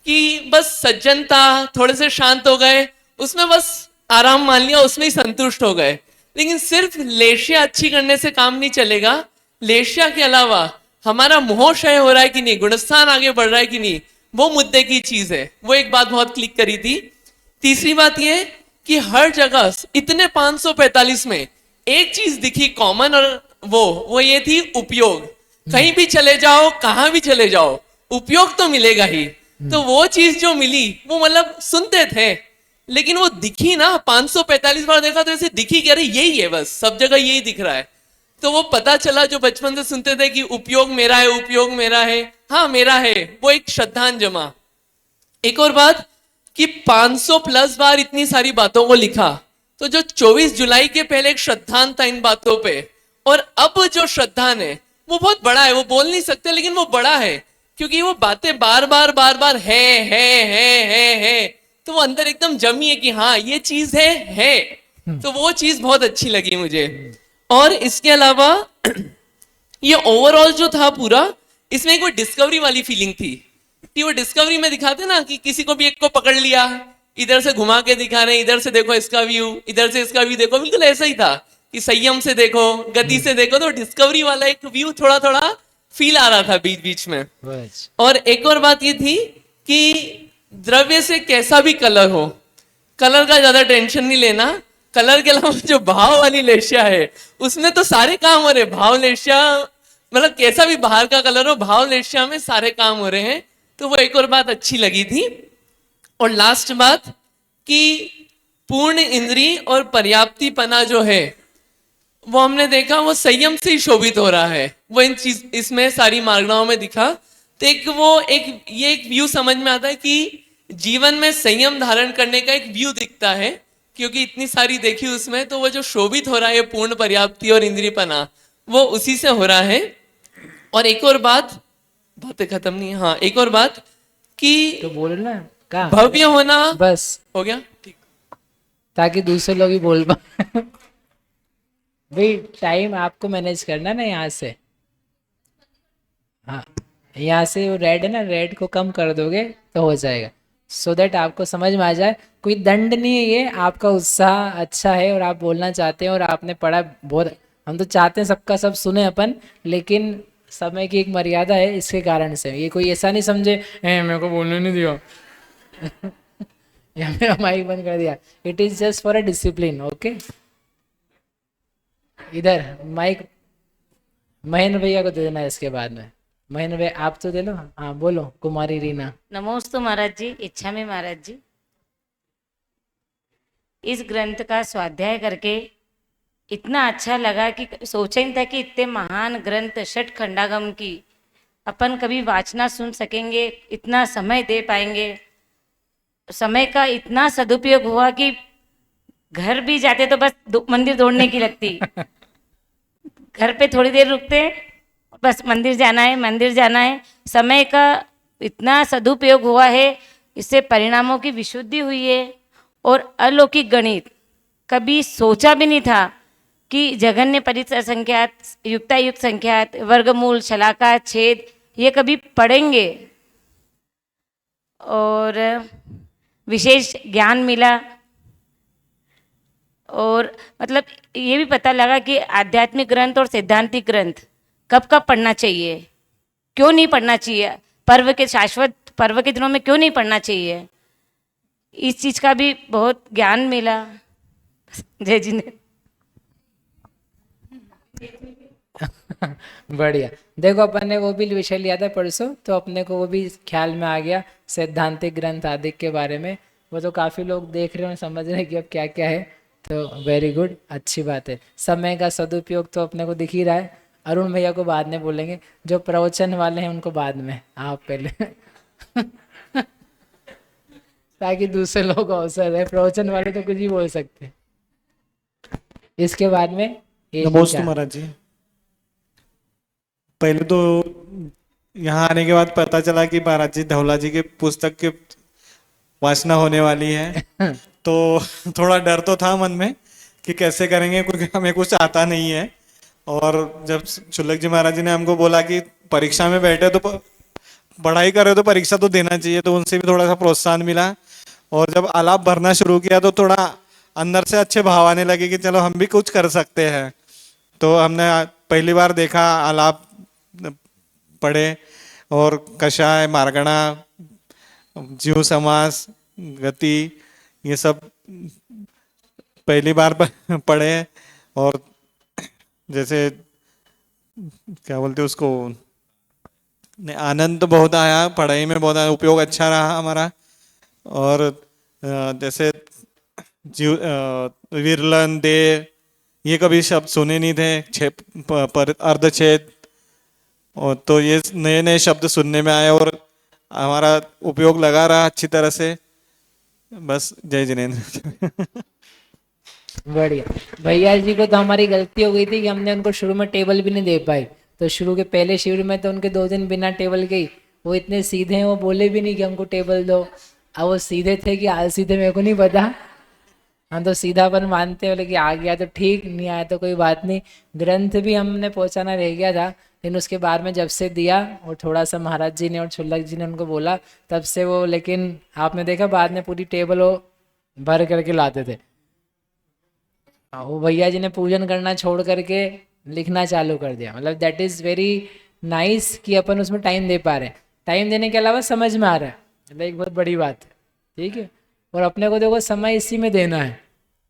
कि बस सज्जनता, थोड़े से शांत हो गए, उसमें बस आराम मान लिया, उसमें ही संतुष्ट हो गए। लेकिन सिर्फ लेशिया अच्छी करने से काम नहीं चलेगा। लेशिया के अलावा हमारा मोह क्षय हो रहा है कि नहीं, गुणस्थान आगे बढ़ रहा है कि नहीं, वो मुद्दे की चीज है। वो एक बात बहुत क्लिक करी थी। तीसरी बात ये कि हर जगह इतने 545 में एक चीज दिखी कॉमन, और वो ये थी उपयोग। कहीं भी चले जाओ, कहां भी चले जाओ, उपयोग तो मिलेगा ही। तो वो चीज जो मिली वो मतलब सुनते थे, लेकिन वो दिखी ना 545 बार देखा तो ऐसे दिखी कि अरे यही है, बस सब जगह यही दिख रहा है। तो वो पता चला जो बचपन से सुनते थे कि उपयोग मेरा है, उपयोग मेरा है, हाँ मेरा है, वो एक श्रद्धांजलि जमा। एक और बात कि 500 प्लस बार इतनी सारी बातों को लिखा, तो जो 24 जुलाई के पहले एक श्रद्धांजलि था इन बातों पे, और अब जो श्रद्धांजलि है वो बहुत बड़ा है। वो बोल नहीं सकते लेकिन वो बड़ा है, क्योंकि वो बातें बार बार है, तो वो अंदर एकदम जमी है कि हाँ ये चीज है। तो वो चीज बहुत अच्छी लगी मुझे। और इसके अलावा ये ओवरऑल जो था पूरा, इसमें एक वो डिस्कवरी वाली फीलिंग थी कि वो डिस्कवरी में दिखाते ना कि किसी को भी एक को पकड़ लिया, इधर से घुमा के दिखा रहे हैं, इधर से देखो इसका व्यू, इधर से इसका व्यू देखो। बिल्कुल ऐसा ही था कि संयम से देखो, गति से देखो। तो डिस्कवरी वाला एक व्यू थोड़ा थोड़ा फील आ रहा था बीच बीच में। और एक और बात ये थी कि द्रव्य से कैसा भी कलर हो, कलर का ज्यादा टेंशन नहीं लेना। कलर के अलावा जो भाव वाली लेशिया है उसमें तो सारे काम हो रहे। भाव लेशिया मतलब कैसा भी बाहर का कलर हो, भाव लेशिया में सारे काम हो रहे हैं। तो वो एक और बात अच्छी लगी थी। और लास्ट बात कि पूर्ण इंद्री और पर्याप्तिपना जो है वो हमने देखा वो संयम से ही शोभित हो रहा है। वो इन चीज इसमें सारी मार्गनाओं में दिखा। तो ये एक व्यू समझ में आता है कि जीवन में संयम धारण करने का एक व्यू दिखता है, क्योंकि इतनी सारी देखी उसमें। तो वो जो शोभित हो रहा है पूर्ण पर्याप्ति और इंद्रियपना, वो उसी से हो रहा है। और एक और बातें खत्म नहीं, हाँ एक और बात कि तो बोलो ना का भव्य होना। बस हो गया ठीक, ताकि दूसरे लोग भी बोल पाए। भाई टाइम आपको मैनेज करना ना यहाँ से। हाँ यहाँ से वो रेड है ना, रेड को कम कर दोगे तो हो जाएगा, सो दैट आपको समझ में आ जाए। कोई दंड नहीं है ये, आपका उत्साह अच्छा है और आप बोलना चाहते हैं और आपने पढ़ा बहुत। हम तो चाहते हैं सबका सब सुने अपन, लेकिन समय की एक मर्यादा है, इसके कारण से। ये कोई ऐसा नहीं समझे मेरे को बोलने नहीं दिया या मेरा माइक बंद कर दिया। It is just for a discipline, okay. इधर माइक महेंद्र भैया को दे देना इसके बाद में। महेंद्र भैया आप तो दे लो। हाँ बोलो कुमारी रीना। नमोस्तु महाराज जी, इच्छा में महाराज जी। इस ग्रंथ का स्वाध्याय करके इतना अच्छा लगा कि सोचा ही नहीं था कि इतने महान ग्रंथ षट खंडागम की अपन कभी वाचना सुन सकेंगे, इतना समय दे पाएंगे। समय का इतना सदुपयोग हुआ कि घर भी जाते तो बस मंदिर दौड़ने की लगती। घर पे थोड़ी देर रुकते, बस मंदिर जाना है, मंदिर जाना है। समय का इतना सदुपयोग हुआ है, इससे परिणामों की विशुद्धि हुई है। और अलौकिक गणित कभी सोचा भी नहीं था कि जघन्य परिसर संख्यात, युक्तायुक्त संख्यात, वर्गमूल, शलाका, छेद ये कभी पढ़ेंगे। और विशेष ज्ञान मिला। और मतलब ये भी पता लगा कि आध्यात्मिक ग्रंथ और सैद्धांतिक ग्रंथ कब कब पढ़ना चाहिए, क्यों नहीं पढ़ना चाहिए, पर्व के शाश्वत पर्व के दिनों में क्यों नहीं पढ़ना चाहिए। इस चीज का भी बहुत ज्ञान मिला। जय जी ने बढ़िया। देखो अपन ने वो भी विषय लिया था परसों, तो अपने को वो भी ख्याल में आ गया सैद्धांतिक ग्रंथ आदि के बारे में। वो तो काफ़ी लोग देख रहे हो, समझ रहे हैं कि अब क्या क्या है। तो वेरी गुड, अच्छी बात है। समय का सदुपयोग तो अपने को दिख ही रहा है। अरुण भैया को बाद में बोलेंगे, जो प्रवचन वाले हैं उनको बाद में, आप पहले ताकि दूसरे लोग को अवसर है। प्रवचन वाले तो कुछ ही बोल सकते हैं। इसके बाद में नमोस्तु महाराज जी। पहले तो यहाँ आने के बाद पता चला कि महाराज जी धौला जी के पुस्तक के वाचना होने वाली है। तो थोड़ा डर तो था मन में कि कैसे करेंगे, क्योंकि हमें कुछ आता नहीं है। और जब शुल्लक जी महाराज जी ने हमको बोला कि परीक्षा में बैठे तो पढ़ाई कर रहे तो परीक्षा तो देना चाहिए, तो उनसे भी थोड़ा सा प्रोत्साहन मिला। और जब आलाप भरना शुरू किया तो थोड़ा अंदर से अच्छे भाव आने लगे कि चलो हम भी कुछ कर सकते हैं। तो हमने पहली बार देखा, आलाप पढ़े और कषाय, मार्गणा, जीव समास, गति, ये सब पहली बार पढ़े। और जैसे क्या बोलते उसको, आनंद तो बहुत आया, पढ़ाई में बहुत आया, उपयोग अच्छा रहा हमारा। और जैसे जीव, विरलन, दे, ये कभी शब्द सुने नहीं थे, पर अर्धछेद, और तो ये नए नए शब्द सुनने में आए और हमारा उपयोग लगा रहा अच्छी तरह से। बस, जय जिनेन्द्र। बढ़िया। भैया जी को तो हमारी गलती हो गई थी कि हमने उनको शुरू में टेबल भी नहीं दे पाई। तो शुरू के पहले शिविर में तो उनके 2 दिन बिना टेबल के ही, वो इतने सीधे हैं, वो बोले भी नहीं कि हमको टेबल दो। अब वो सीधे थे कि आलसी थे मेरे को नहीं पता। हम तो सीधापन मानते हो, लेकिन आ गया तो ठीक, नहीं आया तो कोई बात नहीं। ग्रंथ भी हमने पहुंचाना रह गया था, लेकिन उसके बाद में जब से दिया और थोड़ा सा महाराज जी ने और छुल्लक जी ने उनको बोला, तब से वो, लेकिन आपने देखा बाद में पूरी टेबल वो भर करके लाते थे। वो भैया जी ने पूजन करना छोड़ करके लिखना चालू कर दिया। मतलब दैट इज़ वेरी नाइस कि अपन उसमें टाइम दे पा रहे हैं। टाइम देने के अलावा समझ में आ रहा है, मतलब एक बहुत बड़ी बात है। ठीक है। और अपने को देखो समय इसी में देना है।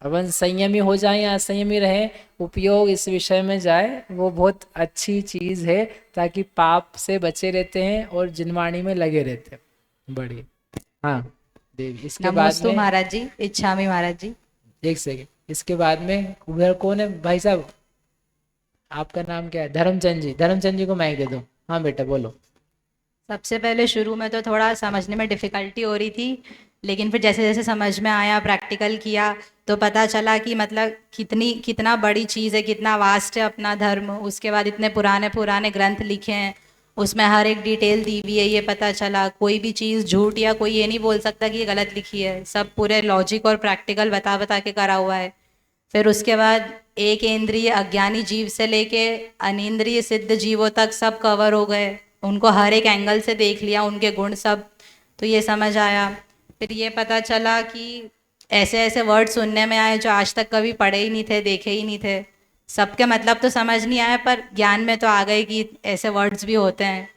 अपन संयमी हो जाए या असंयमी रहे, उपयोग इस विषय में जाए, वो बहुत अच्छी चीज़ है, ताकि पाप से बचे रहते हैं और जिनवाणी में लगे रहते हैं। बढ़िया। हाँ देवी। इसके बाद नमोस्तु में महाराज जी, इच्छामि महाराज जी। एक सेकेंड, इसके बाद में उधर कौन है भाई साहब, आपका नाम क्या है? धर्मचंद जी। धर्मचंद जी को माइक दे दो। हाँ बेटा बोलो। सबसे पहले शुरू में तो थोड़ा समझने में डिफ़िकल्टी हो रही थी, लेकिन फिर जैसे जैसे समझ में आया, प्रैक्टिकल किया, तो पता चला कि मतलब कितना बड़ी चीज़ है, कितना वास्ट है अपना धर्म। उसके बाद इतने पुराने पुराने ग्रंथ लिखे हैं, उसमें हर एक डिटेल दी हुई है, ये पता चला। कोई भी चीज़ झूठ या कोई ये नहीं बोल सकता कि ये गलत लिखी है, सब पूरे लॉजिक और प्रैक्टिकल बता बता के करा हुआ है। फिर उसके बाद एक इंद्रिय अज्ञानी जीव से लेके अनिंद्रिय सिद्ध जीवों तक सब कवर हो गए, उनको हर एक एंगल से देख लिया, उनके गुण सब, तो ये समझ आया। फिर ये पता चला कि ऐसे ऐसे वर्ड सुनने में आए जो आज तक कभी पढ़े ही नहीं थे, देखे ही नहीं थे। सबके मतलब तो समझ नहीं आया, पर ज्ञान में तो आ गए कि ऐसे वर्ड्स भी होते हैं।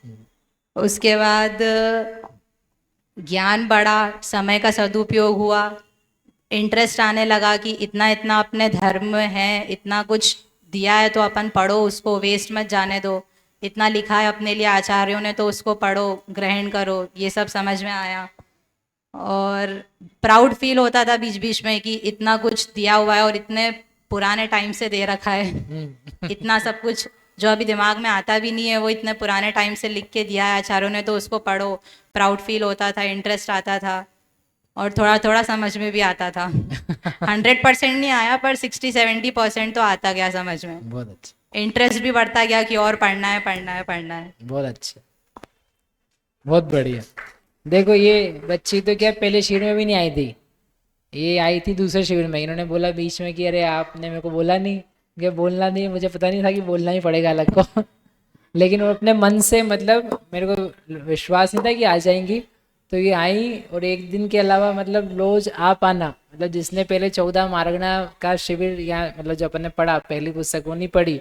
उसके बाद ज्ञान बढ़ा, समय का सदुपयोग हुआ, इंटरेस्ट आने लगा कि इतना इतना अपने धर्म में है, इतना कुछ दिया है तो अपन पढ़ो, उसको वेस्ट मत जाने दो। इतना लिखा है अपने लिए आचार्यों ने तो उसको पढ़ो, ग्रहण करो, ये सब समझ में आया। और प्राउड फील होता था बीच बीच में कि इतना कुछ दिया हुआ है और इतने पुराने टाइम से दे रखा है। इतना सब कुछ जो अभी दिमाग में आता भी नहीं है, वो इतने पुराने टाइम से लिख के दिया है आचार्यों ने, तो उसको पढ़ो। प्राउड फील होता था, इंटरेस्ट आता था, और थोड़ा थोड़ा समझ में भी आता था। 100% नहीं आया, पर 60-70% तो आता गया समझ में। बहुत अच्छा, इंटरेस्ट भी बढ़ता गया कि और पढ़ना है पढ़ना है पढ़ना है। बहुत अच्छा, बहुत बढ़िया। देखो ये बच्ची तो क्या पहले शिविर में भी नहीं आई थी, ये आई थी दूसरे शिविर में। इन्होंने बोला बीच में कि अरे आपने मेरे को बोला नहीं, कि बोलना नहीं, मुझे पता नहीं था कि बोलना ही पड़ेगा अलग को। लेकिन वो अपने मन से, मतलब मेरे को विश्वास नहीं था कि आ जाएंगी, तो ये आई। और एक दिन के अलावा मतलब रोज आ पाना, मतलब जिसने पहले 14 मार्गणा का शिविर या मतलब जो अपन ने पढ़ा, पहली पुस्तक वो नहीं पढ़ी,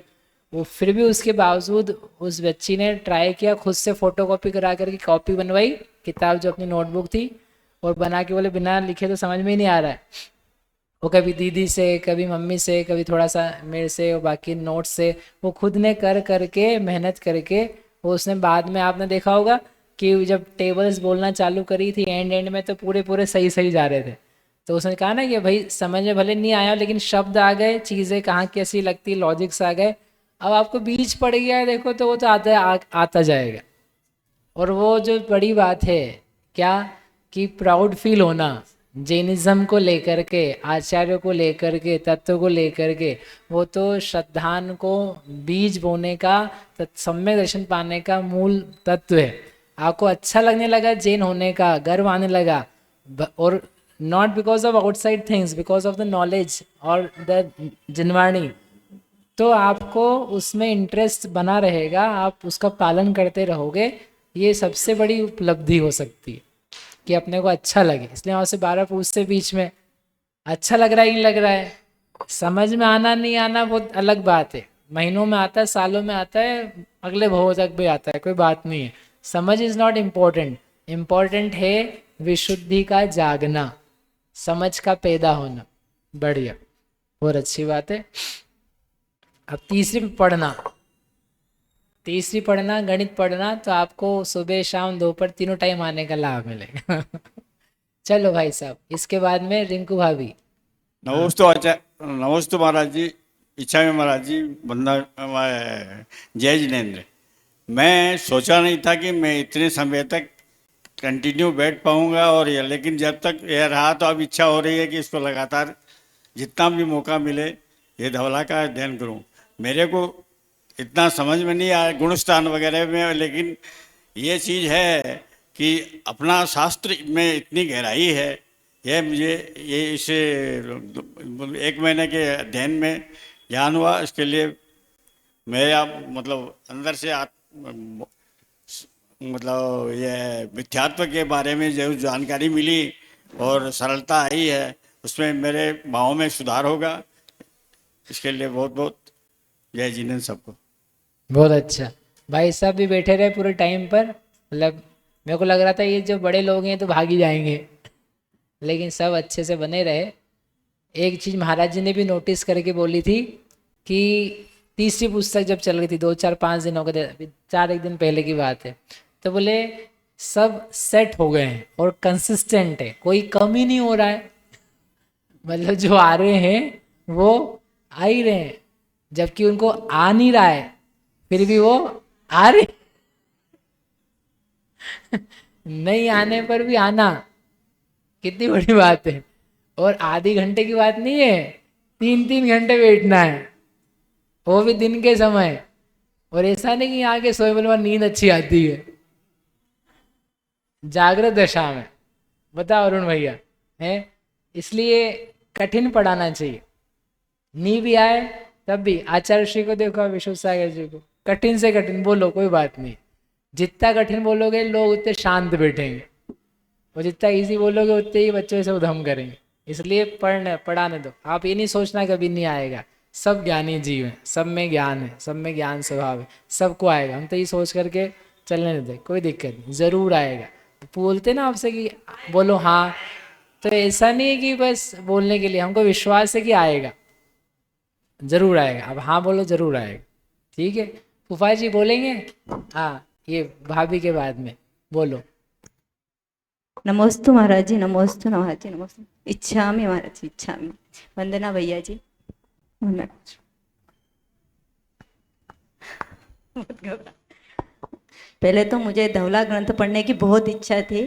वो फिर भी उसके बावजूद उस बच्ची ने ट्राई किया, खुद से फोटोकॉपी करा करके कॉपी बनवाई, किताब जो अपनी नोटबुक थी, और बना के बोले बिना लिखे तो समझ में ही नहीं आ रहा है। वो कभी दीदी से, कभी मम्मी से, कभी थोड़ा सा मेरे से, और बाकी नोट्स से, वो खुद ने कर करके मेहनत करके, वो उसने बाद में आपने देखा होगा कि जब टेबल्स बोलना चालू करी थी एंड में, तो पूरे पूरे सही सही जा रहे थे। तो उसने कहा ना कि भाई समझ में भले नहीं आया, लेकिन शब्द आ गए, चीज़ें कहाँ कैसी लगती, लॉजिक्स आ गए। अब आपको बीच पड़ गया है देखो, तो वो तो आता जाएगा। और वो जो बड़ी बात है क्या, कि प्राउड फील होना जैनिज्म को लेकर के, आचार्यों को लेकर के, तत्व को लेकर के, वो तो श्रद्धान को बीज बोने का, सम्यक दर्शन पाने का मूल तत्व है। आपको अच्छा लगने लगा जैन होने का, गर्व आने लगा, और not because of outside things, because of the knowledge और द जिनवाणी, तो आपको उसमें इंटरेस्ट बना रहेगा, आप उसका पालन करते रहोगे। ये सबसे बड़ी उपलब्धि हो सकती है कि अपने को अच्छा लगे। इसलिए वहाँ से 12 पूछते बीच में अच्छा लग रहा है, नहीं लग रहा है, समझ में आना नहीं आना बहुत अलग बात है। महीनों में आता है, सालों में आता है, अगले भव तक भी आता है, कोई बात नहीं है। समझ इज नॉट इम्पोर्टेंट, इम्पोर्टेंट है विशुद्धि का जागना, समझ का पैदा होना। बढ़िया, बहुत अच्छी बात है। अब तीसरी पढ़ना गणित पढ़ना, तो आपको सुबह शाम दोपहर तीनों टाइम आने का लाभ मिलेगा। चलो भाई साहब, इसके बाद में रिंकू भाभी। नमस्ते नमस्ते महाराज जी। इच्छा में महाराज जी, बंदा जय जिनेन्द्र। मैं सोचा नहीं था कि मैं इतने समय तक कंटिन्यू बैठ पाऊंगा, और ये लेकिन जब तक यह रहा तो अब इच्छा हो रही है कि इसको लगातार जितना भी मौका मिले ये धवला का अध्ययन करूं। मेरे को इतना समझ में नहीं आया गुणस्थान वगैरह में, लेकिन ये चीज़ है कि अपना शास्त्र में इतनी गहराई है, यह मुझे ये इसे 1 महीने के अध्ययन में ज्ञान हुआ। इसके लिए मेरा मतलब अंदर से मतलब यह मिथ्यात्व के बारे में जो जानकारी मिली और सरलता आई है, उसमें मेरे भावों में सुधार होगा। इसके लिए बहुत बहुत जय जिनेन्द्र सबको। बहुत अच्छा, भाई साहब भी बैठे रहे पूरे टाइम पर। मतलब मेरे को लग रहा था ये जो बड़े लोग हैं तो भाग ही जाएंगे, लेकिन सब अच्छे से बने रहे। एक चीज़ महाराज जी ने भी नोटिस करके बोली थी कि तीसरी पुस्तक जब चल रही थी 2-4-5 दिन हो गए, अभी 4 दिन पहले की बात है, तो बोले सब सेट हो गए हैं और कंसिस्टेंट है, कोई कम ही नहीं हो रहा है। मतलब जो आ रहे हैं वो आ ही रहे हैं, जबकि उनको आ नहीं रहा है, फिर भी वो आ रहे। नहीं आने पर भी आना कितनी बड़ी बात है। और आधे घंटे की बात नहीं है, 3-3 घंटे बैठना है, वो भी दिन के समय। और ऐसा नहीं कि यहाँ के सोए बोले नींद अच्छी आती है, जागृत दशा में। बताओ अरुण भैया, है इसलिए कठिन पढ़ाना चाहिए। नी भी आए तब भी आचार्य श्री को देखो, विश्व सागर जी को, कठिन से कठिन बोलो, कोई बात नहीं। जितना कठिन बोलोगे लोग उतने शांत बैठेंगे, और जितना इजी बोलोगे उतने ही बच्चों से उधम करेंगे। इसलिए पढ़ाने दो। आप ये नहीं सोचना कभी नहीं आएगा, सब ज्ञानी जीव हैं, सब में ज्ञान है, सब में ज्ञान स्वभाव है, सबको आएगा। हम तो ये सोच करके चलने देते, कोई दिक्कत नहीं, ज़रूर आएगा। बोलते ना आपसे कि बोलो हाँ, तो ऐसा नहीं है कि बस बोलने के लिए, हमको विश्वास है कि आएगा, ज़रूर आएगा। अब हाँ बोलो, ज़रूर आएगा। ठीक है फूफा जी बोलेंगे? हाँ, ये भाभी के बाद में बोलो। नमोस्तु महाराज जी, नमोस्तु महाराज जी, नमोस्तु। इच्छामि महाराज जी, इच्छामि। वंदना भैया जी। पहले तो मुझे धवला ग्रंथ पढ़ने की बहुत इच्छा थी,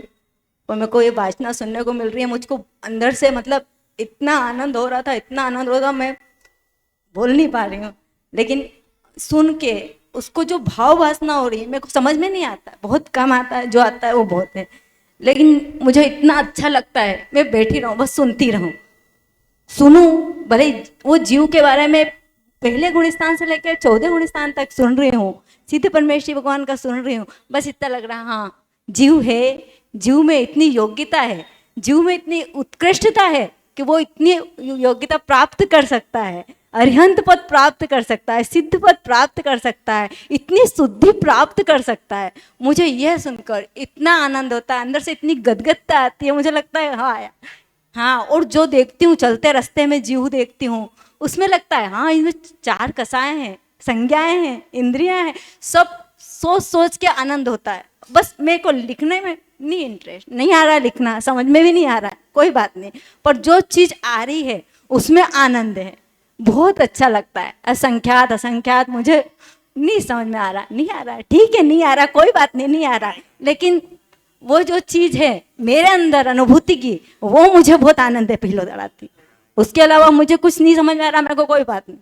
और मेरे को ये वाचना सुनने को मिल रही है, मुझको अंदर से मतलब इतना आनंद हो रहा था, इतना आनंद हो रहा था, मैं बोल नहीं पा रही हूँ। लेकिन सुन के उसको जो भाव वासना हो रही है, मेरे को समझ में नहीं आता, बहुत कम आता है, जो आता है वो बहुत है। लेकिन मुझे इतना अच्छा लगता है, मैं बैठी रहूं, बस सुनती रहूं, सुनूं। भले वो जीव के बारे में पहले गुणस्थान से लेकर 14 गुणस्थान तक सुन रही हूँ, सीधे परमेश्वरी भगवान का सुन रही हूँ, बस इतना लग रहा हाँ जीव है, जीव में इतनी योग्यता है, जीव में इतनी उत्कृष्टता है कि वो इतनी योग्यता प्राप्त कर सकता है, अरिहंत पद प्राप्त कर सकता है, सिद्ध पद प्राप्त कर सकता है, इतनी शुद्धि प्राप्त कर सकता है। मुझे यह सुनकर इतना आनंद होता है, अंदर से इतनी गदगदता आती है, मुझे लगता है हाँ। और जो देखती हूँ चलते रास्ते में जीव देखती हूँ, उसमें लगता है हाँ इनमें 4 कसाएं हैं, संज्ञाएं हैं, इंद्रियां हैं, सब सोच सोच के आनंद होता है। बस मेरे को लिखने में नहीं इंटरेस्ट, नहीं आ रहा है लिखना, समझ में भी नहीं आ रहा है, कोई बात नहीं, पर जो चीज़ आ रही है उसमें आनंद है, बहुत अच्छा लगता है। असंख्यात असंख्यात मुझे नहीं समझ में आ रहा, नहीं आ रहा है, ठीक है नहीं आ रहा, कोई बात नहीं, नहीं आ रहा है, लेकिन वो जो चीज़ है मेरे अंदर अनुभूति की, वो मुझे बहुत आनंद है, पीलो दड़ाती। उसके अलावा मुझे कुछ नहीं समझ में आ रहा, मेरे को कोई बात नहीं।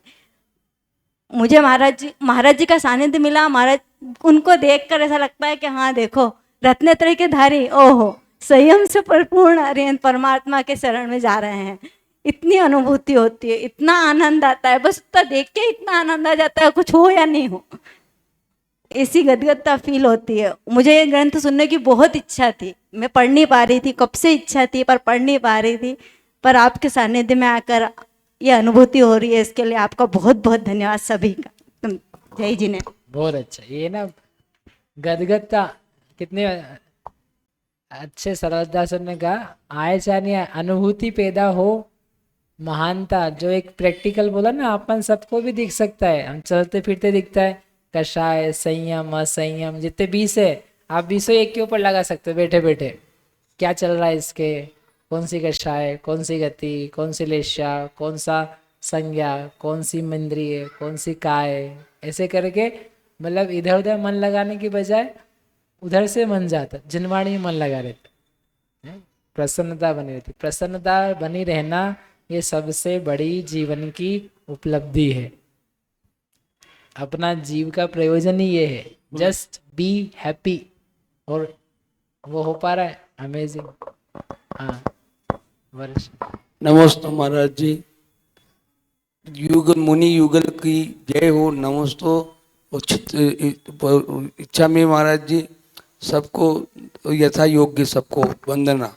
मुझे महाराज जी का सानिध्य मिला, महाराज उनको देखकर ऐसा लगता है कि हाँ देखो रत्नत्रय के धारी, ओहो संयम से परिपूर्ण अरिहंत परमात्मा के शरण में जा रहे हैं। इतनी अनुभूति होती है, इतना आनंद आता है, बस उतना देख के इतना आनंद आ जाता है, कुछ हो या नहीं हो, ऐसी गदगदता फील होती है। मुझे ये ग्रंथ सुनने की बहुत इच्छा थी, मैं पढ़ नहीं पा रही थी, कब से इच्छा थी पर पढ़ नहीं पा रही थी, पर आपके सानिध्य में आकर ये अनुभूति हो रही है, इसके लिए आपका बहुत बहुत धन्यवाद सभी का। जय जी ने बहुत अच्छा, ये ना गदगदता कितने अच्छे सरलता से उन्होंने कहा, आए चाहे नहीं आए, अनुभूति पैदा हो, महानता जो एक प्रैक्टिकल बोला ना, अपन सबको भी दिख सकता है, हम चलते फिरते दिखता है, कषाय, संयम, असंयम, जितने 20 है आप 20 एक के ऊपर लगा सकते हो बैठे बैठे, क्या चल रहा है इसके, कौन सी कषाय, कौन सी गति, कौन सी लेशा, कौन सा संज्ञा, कौन सी इंद्रिय, कौन सी काय, ऐसे करके मतलब इधर उधर मन लगाने की बजाय उधर से मन जाता, जिनवाणी में मन लगा रहता, प्रसन्नता बनी रहती। प्रसन्नता बनी रहना ये सबसे बड़ी जीवन की उपलब्धि है। अपना जीव का प्रयोजन ही ये है, जस्ट बी हैप्पी, और वो हो पा रहा है, अमेजिंग। हाँ वर्ष। नमस्ते महाराज जी, युगल मुनि युगल की जय हो। नमस्तो इच्छा में महाराज जी, सबको यथा योग्य सबको वंदना।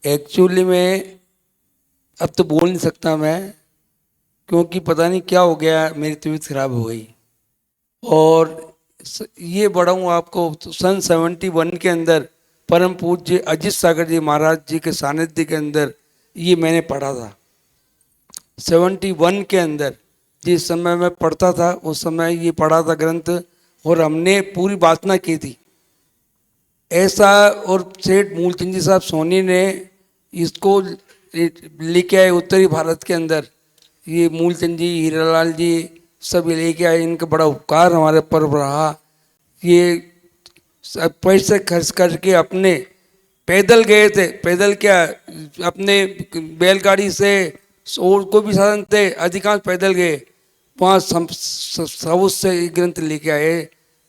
एक्चुअली में अब तो बोल नहीं सकता मैं, क्योंकि पता नहीं क्या हो गया, मेरी तबीयत खराब हो गई। और ये बढ़ाऊँ आपको, सन 71 के अंदर परम पूज्य अजित सागर जी महाराज जी के सानिध्य के अंदर ये मैंने पढ़ा था। 71 के अंदर जिस समय मैं पढ़ता था, उस समय ये पढ़ा था ग्रंथ, और हमने पूरी वासना की थी ऐसा। और सेठ मूलचंद जी साहब सोनी ने इसको लेके आए उत्तरी भारत के अंदर, ये मूलचंद जी, हीरालाल जी सब लेके आए, इनका बड़ा उपकार हमारे पर रहा। ये पैसे खर्च करके अपने पैदल गए थे, पैदल क्या, अपने बैलगाड़ी से, और कोई भी साधन थे, अधिकांश पैदल गए वहाँ, साउथ से ग्रंथ लेके आए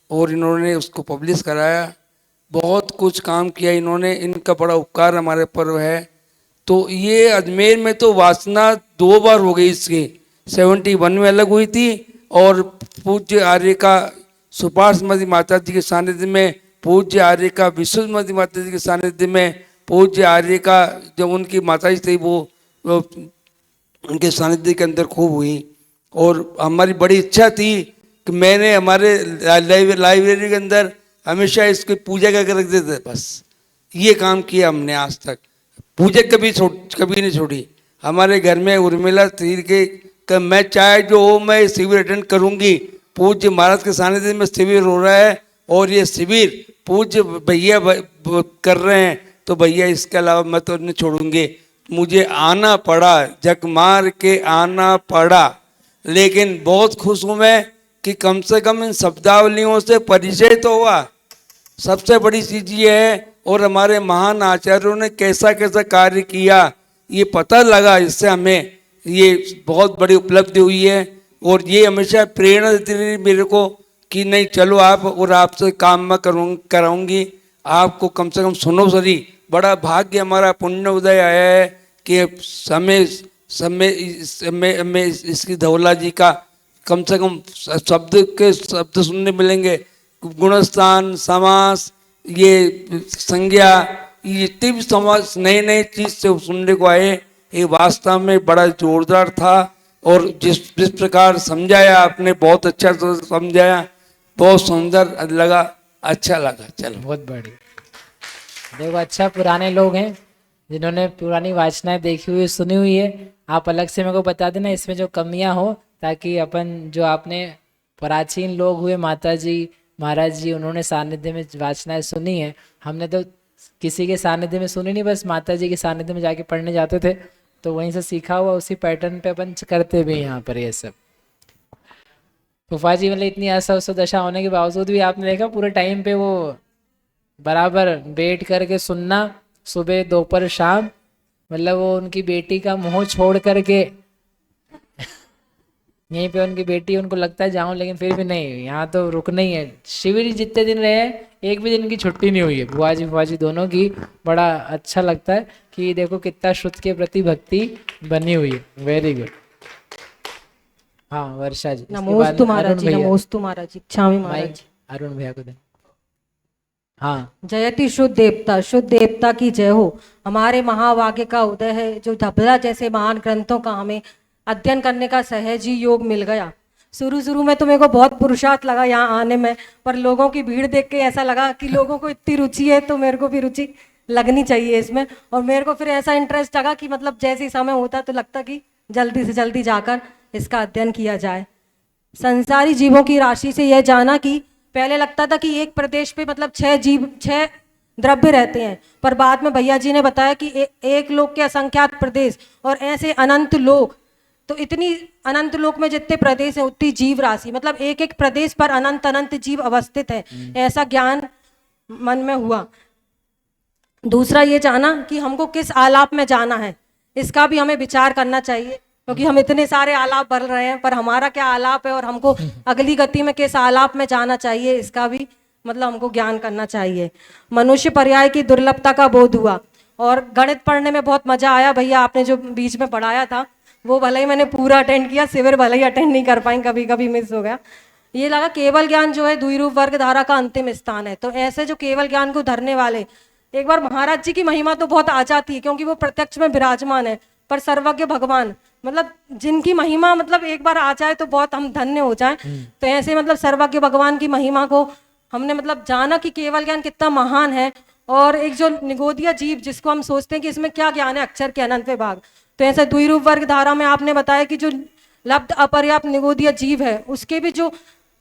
और इन्होंने उसको पब्लिश कराया। बहुत कुछ काम किया इन्होंने, इनका बड़ा उपकार हमारे पर है। तो ये अजमेर में तो वासना 2 बार हो गई इसकी, 71 में अलग हुई थी, और पूज्य आर्य का सुपार्श्वमती माता जी के सानिध्य में, पूज्य आर्य का विश्वमती माता जी के सानिध्य में, पूज्य आर्य का जब उनकी माता जी थी वो उनके सानिध्य के अंदर खूब हुई। और हमारी बड़ी इच्छा थी कि मैंने हमारे लाइब्रेरी के अंदर हमेशा इसकी पूजा करके रख देते, बस ये काम किया हमने आज तक। पूजा कभी नहीं छोड़ी। हमारे घर में उर्मिला तीर के मैं चाहे जो हो, मैं शिविर अटेंड करूंगी। पूज्य महाराज के सानिध्य में शिविर हो रहा है, और ये शिविर पूज्य भैया कर रहे हैं, तो भैया इसके अलावा मैं तो नहीं छोड़ूंगी। मुझे आना पड़ा, जग मार के आना पड़ा, लेकिन बहुत खुश हूँ मैं कि कम से कम इन शब्दावलियों से परिचय तो हुआ, सबसे बड़ी चीज़ ये है। और हमारे महान आचार्यों ने कैसा कैसा कार्य किया ये पता लगा, इससे हमें ये बहुत बड़ी उपलब्धि हुई है। और ये हमेशा प्रेरणा देती रही मेरे को कि नहीं चलो आप, और आपसे काम मैं कराऊंगी, आपको कम से कम सुनो सरी। बड़ा भाग्य हमारा पुण्य उदय आया है कि समय में इसकी धौला जी का कम से कम शब्द सुनने मिलेंगे। गुणस्थान, समास, ये संज्ञा, ये जितनी भी समास नए नए चीज से सुनने को आए, ये वास्तव में बड़ा जोरदार था। और जिस प्रकार समझाया आपने, बहुत अच्छा समझाया, बहुत सुंदर लगा, अच्छा लगा। चलो बहुत बढ़िया। देखो अच्छा, पुराने लोग हैं जिन्होंने पुरानी वाचनाएं देखी हुई, सुनी हुई है। आप अलग से मेरे को बता देना इसमें जो कमियां हो, ताकि अपन जो आपने प्राचीन लोग हुए, माता जी महाराज जी, उन्होंने सानिध्य में वाचनाएं सुनी है। हमने तो किसी के सानिध्य में सुनी नहीं, बस माता जी के सानिध्य में जाके पढ़ने जाते थे, तो वहीं से सीखा हुआ उसी पैटर्न पे अपन करते भी यहाँ पर ये सब। फूफा जी मतलब इतनी अस्वस्थ दशा होने के बावजूद भी आपने देखा पूरे टाइम पे वो बराबर बैठ करके सुनना, सुबह दोपहर शाम। मतलब वो उनकी बेटी का मोह छोड़ करके यहीं पे उनकी बेटी, उनको लगता है जाऊं, लेकिन फिर भी नहीं, यहाँ तो रुकना ही है। शिविर जितने दिन रहे, एक भी दिन की छुट्टी नहीं हुई है बुआ जी दोनों की। बड़ा अच्छा लगता है कि देखो कितना शुद्ध के प्रति भक्ति बनी हुई है। Very good. हाँ वर्षा जी। नमोस्तु महाराज जी, नमोस्तु महाराज जी, क्षामी महाराज जी। अरुण भैया को दे। हाँ जयति शुद्ध देवता की जय हो। हमारे महावाक्य का उदय है, जो धबला जैसे महान ग्रंथों का हमें अध्ययन करने का सहज ही योग मिल गया। शुरू में तो मेरे को बहुत पुरुषार्थ लगा यहाँ आने में, पर लोगों की भीड़ देख के ऐसा लगा कि लोगों को इतनी रुचि है तो मेरे को भी रुचि लगनी चाहिए इसमें। और मेरे को फिर ऐसा इंटरेस्ट लगा कि मतलब जैसे ही समय होता तो लगता कि जल्दी से जल्दी जाकर इसका अध्ययन किया जाए। संसारी जीवों की राशि से यह जाना कि पहले लगता था कि एक प्रदेश पे मतलब 6 द्रव्य रहते हैं, पर बाद में भैया जी ने बताया कि एक लोक के असंख्यात प्रदेश और ऐसे अनंत लोक, तो इतनी अनंत लोक में जितने प्रदेश हैं उतनी जीव राशि, मतलब एक एक प्रदेश पर अनंत अनंत जीव अवस्थित है, ऐसा ज्ञान मन में हुआ। दूसरा ये जाना कि हमको किस आलाप में जाना है, इसका भी हमें विचार करना चाहिए, क्योंकि हम इतने सारे आलाप भर रहे हैं, पर हमारा क्या आलाप है और हमको अगली गति में किस आलाप में जाना चाहिए, इसका भी मतलब हमको ज्ञान करना चाहिए। मनुष्य पर्याय की दुर्लभता का बोध हुआ और गणित पढ़ने में बहुत मजा आया। भैया आपने जो बीच में पढ़ाया था वो भले ही मैंने पूरा अटेंड किया, शिविर भले ही अटेंड नहीं कर पाई, कभी कभी मिस हो गया। ये लगा केवल ज्ञान जो है द्विरूप वर्ग धारा का अंतिम स्थान है। तो ऐसे जो केवल ज्ञान को धरने वाले, एक बार महाराज जी की महिमा तो बहुत आ जाती है क्योंकि वो प्रत्यक्ष में विराजमान है, पर सर्वज्ञ भगवान मतलब जिनकी महिमा मतलब एक बार आ जाए तो बहुत हम धन्य हो जाएं। तो ऐसे मतलब सर्वज्ञ भगवान की महिमा को हमने मतलब जाना कि केवल ज्ञान कितना महान है। और एक जो निगोदिया जीव जिसको हम सोचते हैं कि इसमें क्या ज्ञान है, अक्षर के अनंत विभाग, तो ऐसे द्विरूप वर्ग धारा में आपने बताया कि जो लब्ध अपर्याप्त निगोदिया जीव है उसके भी जो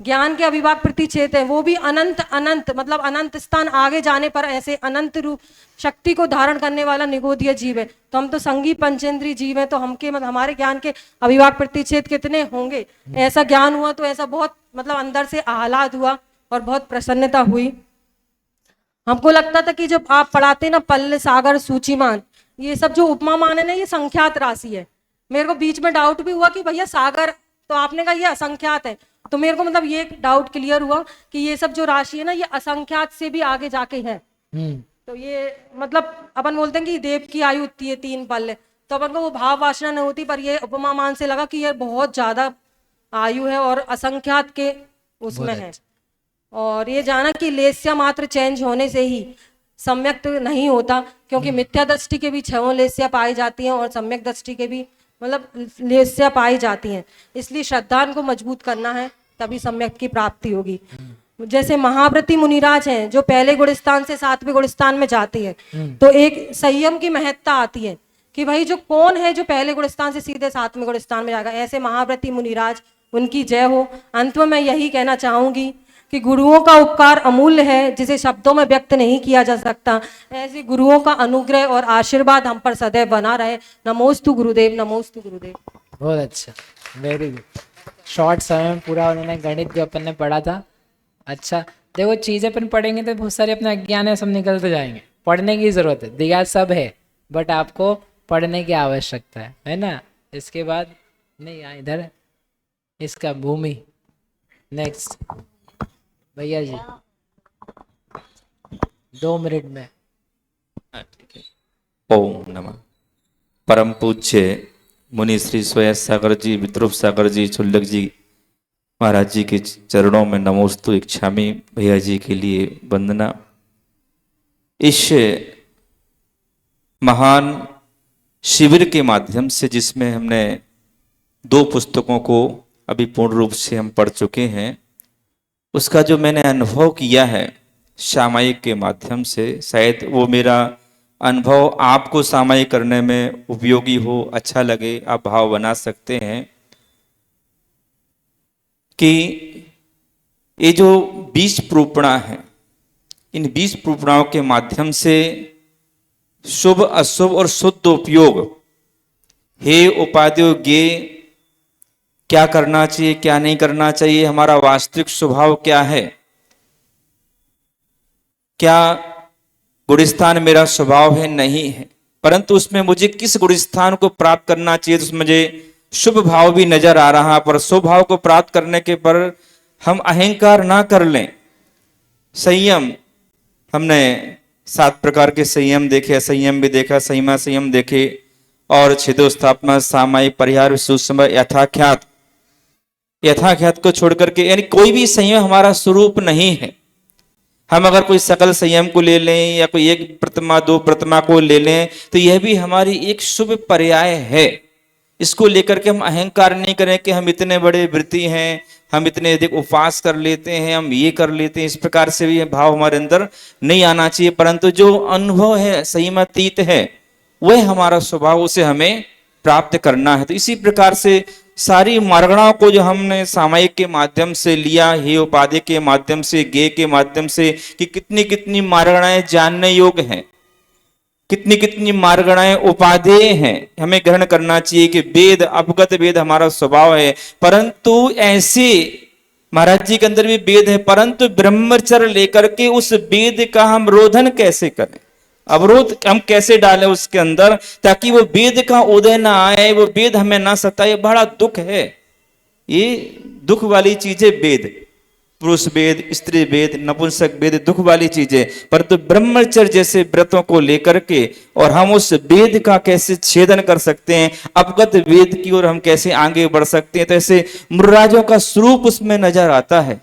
ज्ञान के अविभाग प्रतिच्छेद है वो भी अनंत अनंत मतलब अनंत स्थान आगे जाने पर ऐसे अनंत रूप शक्ति को धारण करने वाला निगोदिया जीव है। तो हम तो संगी पंचेंद्रीय जीव है, तो हमके मतलब हमारे ज्ञान के अविभाग प्रतिच्छेद कितने होंगे। ऐसा ज्ञान हुआ तो ऐसा बहुत मतलब अंदर से आह्लाद हुआ और बहुत प्रसन्नता हुई। हमको लगता था कि जब आप पढ़ाते ना पल्ल सागर सूचीमान, ये सब जो उपमा मान है ना ये संख्यात राशि है। मेरे को बीच में डाउट भी हुआ कि भैया सागर तो आपने कहा ये असंख्यात है, तो मेरे को मतलब ये डाउट क्लियर हुआ कि ये सब जो राशि है ना ये असंख्यात से भी आगे जाके है। तो ये मतलब अपन बोलते हैं कि देव की आयु होती है 3 पल्ले, तो अपन को वो भाव वासना नहीं होती, पर ये उपमा मान से लगा कि ये बहुत ज्यादा आयु है और असंख्यात के उसमें है। और ये जाना कि लेस्या मात्र चेंज होने से ही सम्यक नहीं होता, क्योंकि मिथ्या दृष्टि के भी 6 लेस्या पाई जाती हैं और सम्यक दृष्टि के भी मतलब लेस्या पाई जाती हैं। इसलिए श्रद्धा को मजबूत करना है, तभी सम्यक की प्राप्ति होगी। जैसे महाव्रती मुनिराज हैं जो पहले गुणस्थान से 7वें गुणस्थान में जाते हैं, तो एक संयम की महत्ता आती है कि भाई जो कौन है जो पहले गुणस्थान से सीधे 7वें गुणस्थान में जाएगा। ऐसे महाव्रती मुनिराज, उनकी जय हो। अंत में मैं यही कहना चाहूंगी कि गुरुओं का उपकार अमूल्य है जिसे शब्दों में व्यक्त नहीं किया जा सकता। ऐसे गुरुओं का अनुग्रह और आशीर्वाद हम पर सदैव बना रहे। नमोस्तु गुरुदेव, नमोस्तु गुरुदेव। बहुत अच्छा, वेरी गुड। शॉर्ट समय में पूरा उन्होंने गणित जो अपन ने पढ़ा था। अच्छा देखो, चीज़ें अपन पढ़ेंगे तो बहुत सारे अपना अज्ञान है सब निकलते जाएंगे। पढ़ने की जरूरत है, दिया सब है, बट आपको पढ़ने की आवश्यकता है ना। इसके बाद नहीं यहाँ इधर इसका भूमि नेक्स्ट भैया जी 2 मिनट में। ओम नमः। परम पूज्य मुनि श्री स्वयं सागर जी, विद्रुप सागर जी, चुल्लक जी महाराज जी के चरणों में नमोस्तु इच्छामी। भैया जी के लिए वंदना। इस महान शिविर के माध्यम से जिसमें हमने 2 पुस्तकों को अभी पूर्ण रूप से हम पढ़ चुके हैं, उसका जो मैंने अनुभव किया है सामायिक के माध्यम से, शायद वो मेरा अनुभव आपको सामायिक करने में उपयोगी हो, अच्छा लगे, आप भाव बना सकते हैं कि ये जो 20 प्रूपणा है, इन 20 प्रूपणाओं के माध्यम से शुभ अशुभ और शुद्ध उपयोग, हे उपाध्याय गे, क्या करना चाहिए क्या नहीं करना चाहिए, हमारा वास्तविक स्वभाव क्या है, क्या गुणस्थान मेरा स्वभाव है नहीं है, परंतु उसमें मुझे किस गुणस्थान को प्राप्त करना चाहिए, तो मुझे शुभ भाव भी नजर आ रहा। पर शुभ भाव को प्राप्त करने के पर हम अहंकार ना कर लें। संयम, हमने 7 प्रकार के संयम देखे, असंयम भी देखा, संयमा संयम देखे, और छिदो स्थापना, सामायिक, परिहार, सुसमय, यथाख्यात, यथाख्यात को छोड़ करके यानी कोई भी संयम हमारा स्वरूप नहीं है। हम अगर कोई सकल संयम को ले लें या कोई एक प्रतिमा दो प्रतिमा को ले लें तो यह भी हमारी एक शुभ पर्याय है। इसको लेकर के हम अहंकार नहीं करें कि हम इतने बड़े व्रती हैं, हम इतने अधिक उपवास कर लेते हैं, हम ये कर लेते हैं, इस प्रकार से भी भाव हमारे अंदर नहीं आना चाहिए। परंतु जो अनुभव है संयमातीत है वह हमारा स्वभाव, उसे हमें प्राप्त करना है। तो इसी प्रकार से सारी मार्गणाओं को जो हमने सामायिक के माध्यम से लिया, हे उपाधि के माध्यम से, गे के माध्यम से, कि कितनी कितनी मार्गणाएं जानने योग्य हैं, कितनी कितनी मार्गणाएं उपाधेय हैं, हमें ग्रहण करना चाहिए कि वेद अपगत वेद हमारा स्वभाव है। परंतु ऐसे महाराज जी के अंदर भी वेद है, परंतु ब्रह्मचर्य लेकर के उस वेद का हम रोधन कैसे करें, अवरोध हम कैसे डालें उसके अंदर, ताकि वो वेद का उदय ना आए, वो वेद हमें ना सताए। बड़ा दुख है, ये दुख वाली चीज है वेद, पुरुष वेद, स्त्री वेद, नपुंसक वेद, दुख वाली चीजें। परंतु ब्रह्मचर्य जैसे व्रतों को लेकर के और हम उस वेद का कैसे छेदन कर सकते हैं, अपगत वेद की ओर हम कैसे आगे बढ़ सकते हैं, तो ऐसे मुर्राजों का स्वरूप उसमें नजर आता है।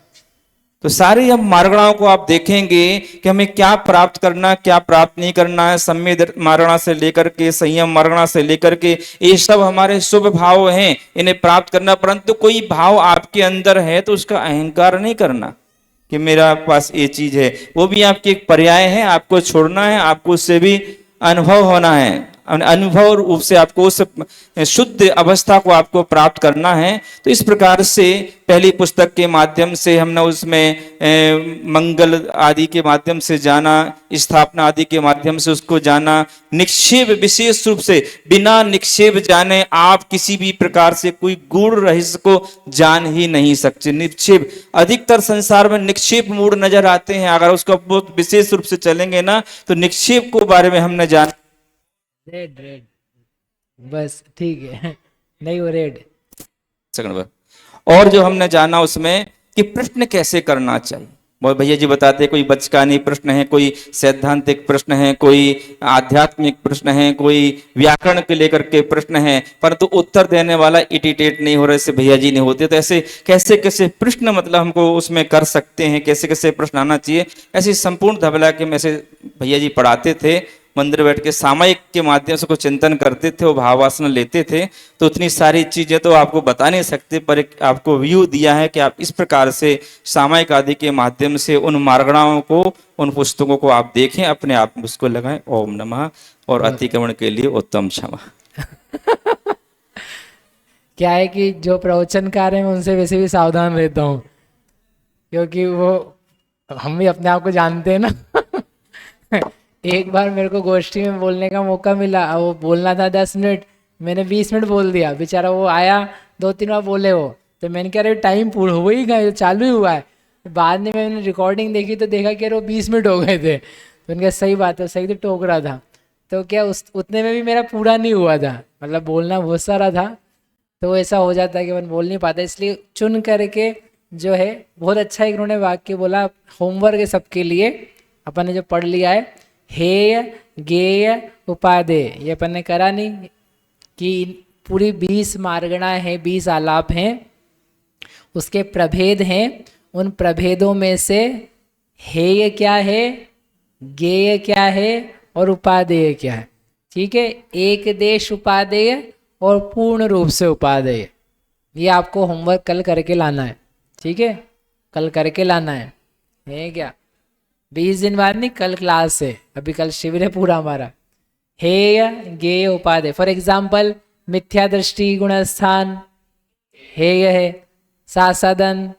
तो सारी हम मार्गणाओं को आप देखेंगे कि हमें क्या प्राप्त करना, क्या प्राप्त नहीं करना है। सम्यक मार्गणा से लेकर के, संयम मार्गणा से लेकर के, ये सब हमारे शुभ भाव हैं, इन्हें प्राप्त करना। परंतु कोई भाव आपके अंदर है तो उसका अहंकार नहीं करना कि मेरा पास ये चीज है, वो भी आपकी एक पर्याय है, आपको छोड़ना है, आपको उससे भी अनुभव होना है, अनुभव रूप से आपको उस शुद्ध अवस्था को आपको प्राप्त करना है। तो इस प्रकार से पहली पुस्तक के माध्यम से हमने उसमें मंगल आदि के माध्यम से जाना, स्थापना आदि के माध्यम से उसको जाना। निक्षेप विशेष रूप से बिना निक्षेप जाने आप किसी भी प्रकार से कोई गूढ़ रहस्य को जान ही नहीं सकते। निक्षेप अधिकतर संसार में निक्षेप मूड नजर आते हैं, अगर उसको बहुत विशेष रूप से चलेंगे ना तो निक्षेप को बारे में हमने जाना। रेड रेड बस ठीक है, नहीं वो रेड सेकंड बार। और जो हमने जाना उसमें कि प्रश्न कैसे करना चाहिए, बहुत भैया जी बताते हैं, कोई बचकानी प्रश्न है, कोई सैद्धांतिक प्रश्न है, कोई आध्यात्मिक प्रश्न है, कोई व्याकरण के लेकर के प्रश्न है, परंतु उत्तर देने वाला इरिटेट नहीं हो रहा, ऐसे भैया जी नहीं होते। तो ऐसे कैसे कैसे प्रश्न मतलब हमको उसमें कर सकते हैं, कैसे कैसे प्रश्न आना चाहिए, ऐसी संपूर्ण धबला के में से भैया जी पढ़ाते थे। मंदिर बैठ के सामायिक के माध्यम से कुछ चिंतन करते थे, वो भावासना लेते थे। तो उतनी सारी चीजें तो आपको बता नहीं सकते, पर एक आपको व्यू दिया है कि आप इस प्रकार से सामायिक आदि के माध्यम से उन मार्गणाओं को, उन पुस्तकों को आप देखें, अपने आप में उसको लगाएं। ओम नमः। और अतिक्रमण के लिए उत्तम क्षमा। क्या है कि जो प्रवचनकार हैं मैं उनसे वैसे भी सावधान रहता हूँ, क्योंकि वो हम भी अपने आप को जानते हैं ना। एक बार मेरे को गोष्ठी में बोलने का मौका मिला, वो बोलना था 10 मिनट, मैंने 20 मिनट बोल दिया। बेचारा वो आया 2-3 बार बोले वो, तो मैंने कहा अरे टाइम पूरा हो ही गया, चालू ही हुआ है। बाद में मैंने रिकॉर्डिंग देखी तो देखा कि अरे वो 20 मिनट हो गए थे। तो उनका सही बात है, सही तो टोक रहा था। तो क्या उतने में भी मेरा पूरा नहीं हुआ था, मतलब बोलना बहुत सारा था, तो ऐसा हो जाता है कि अपन बोल नहीं पाता। इसलिए चुन करके जो है, बहुत अच्छा एक उन्होंने वाक्य बोला, होमवर्क है सबके लिए, अपन ने जो पढ़ लिया है, हेय गेय उपादेय, ये अपन ने करा नहीं कि पूरी 20 मार्गणा है, 20 आलाप हैं, उसके प्रभेद हैं। उन प्रभेदों में से हेय क्या है, गेय क्या है और उपादेय क्या है। ठीक है, एक देश उपादेय और पूर्ण रूप से उपादेय, ये आपको होमवर्क कल करके लाना है। ठीक है, कल करके लाना है क्या, 20 दिन बाद नहीं, कल क्लास है, अभी कल शिविर है पूरा हमारा। हेय गेय उपादेय, फॉर एग्जाम्पल मिथ्या दृष्टि गुणस्थान हेय है, सासादन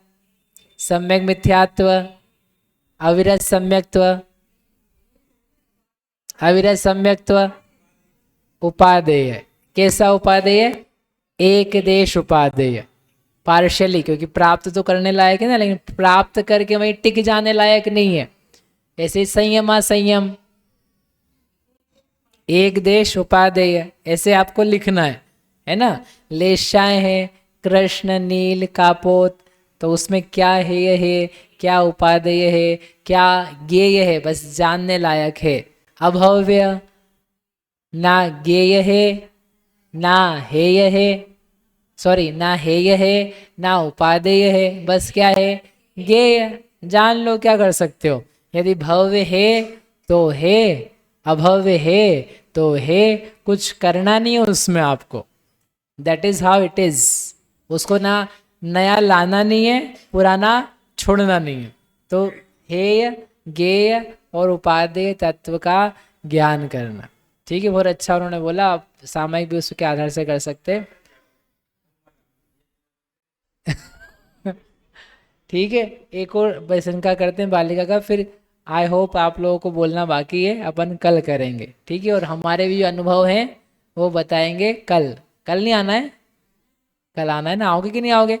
सम्यक मिथ्यात्व, अविरत सम्यक्त्व, अविरत सम्यक्त्व उपादेय। कैसा उपादेय? एक देश उपादेय, पार्शली, क्योंकि प्राप्त तो करने लायक है ना, लेकिन प्राप्त करके वहीं टिक जाने लायक नहीं है। ऐसे संयम असंयम, एक देश उपादेय, ऐसे आपको लिखना है ना। लेशाएं हैं, कृष्ण नील कापोत, तो उसमें क्या हेय है, क्या उपादेय है, क्या गेय है, बस जानने लायक है। अभव्य, ना गेय है ना हेय है, सॉरी ना हेय है ना उपादेय है, बस क्या है, गेय। जान लो, क्या कर सकते हो। यदि भव्य है तो है, अभव्य है तो है, कुछ करना नहीं है उसमें आपको। That is how it is. उसको ना नया लाना नहीं है, पुराना छोड़ना नहीं है। तो हेय, गेय और उपादेय तत्व का ज्ञान करना। ठीक है, बहुत अच्छा उन्होंने बोला। आप सामयिक भी उसके आधार से कर सकते हैं। ठीक है, एक और व्यसन का करते हैं बालिका का, फिर आई होप आप लोगों को बोलना बाकी है, अपन कल करेंगे। ठीक है, और हमारे भी जो अनुभव हैं वो बताएंगे कल। कल नहीं आना है? कल आना है ना? आओगे कि नहीं आओगे?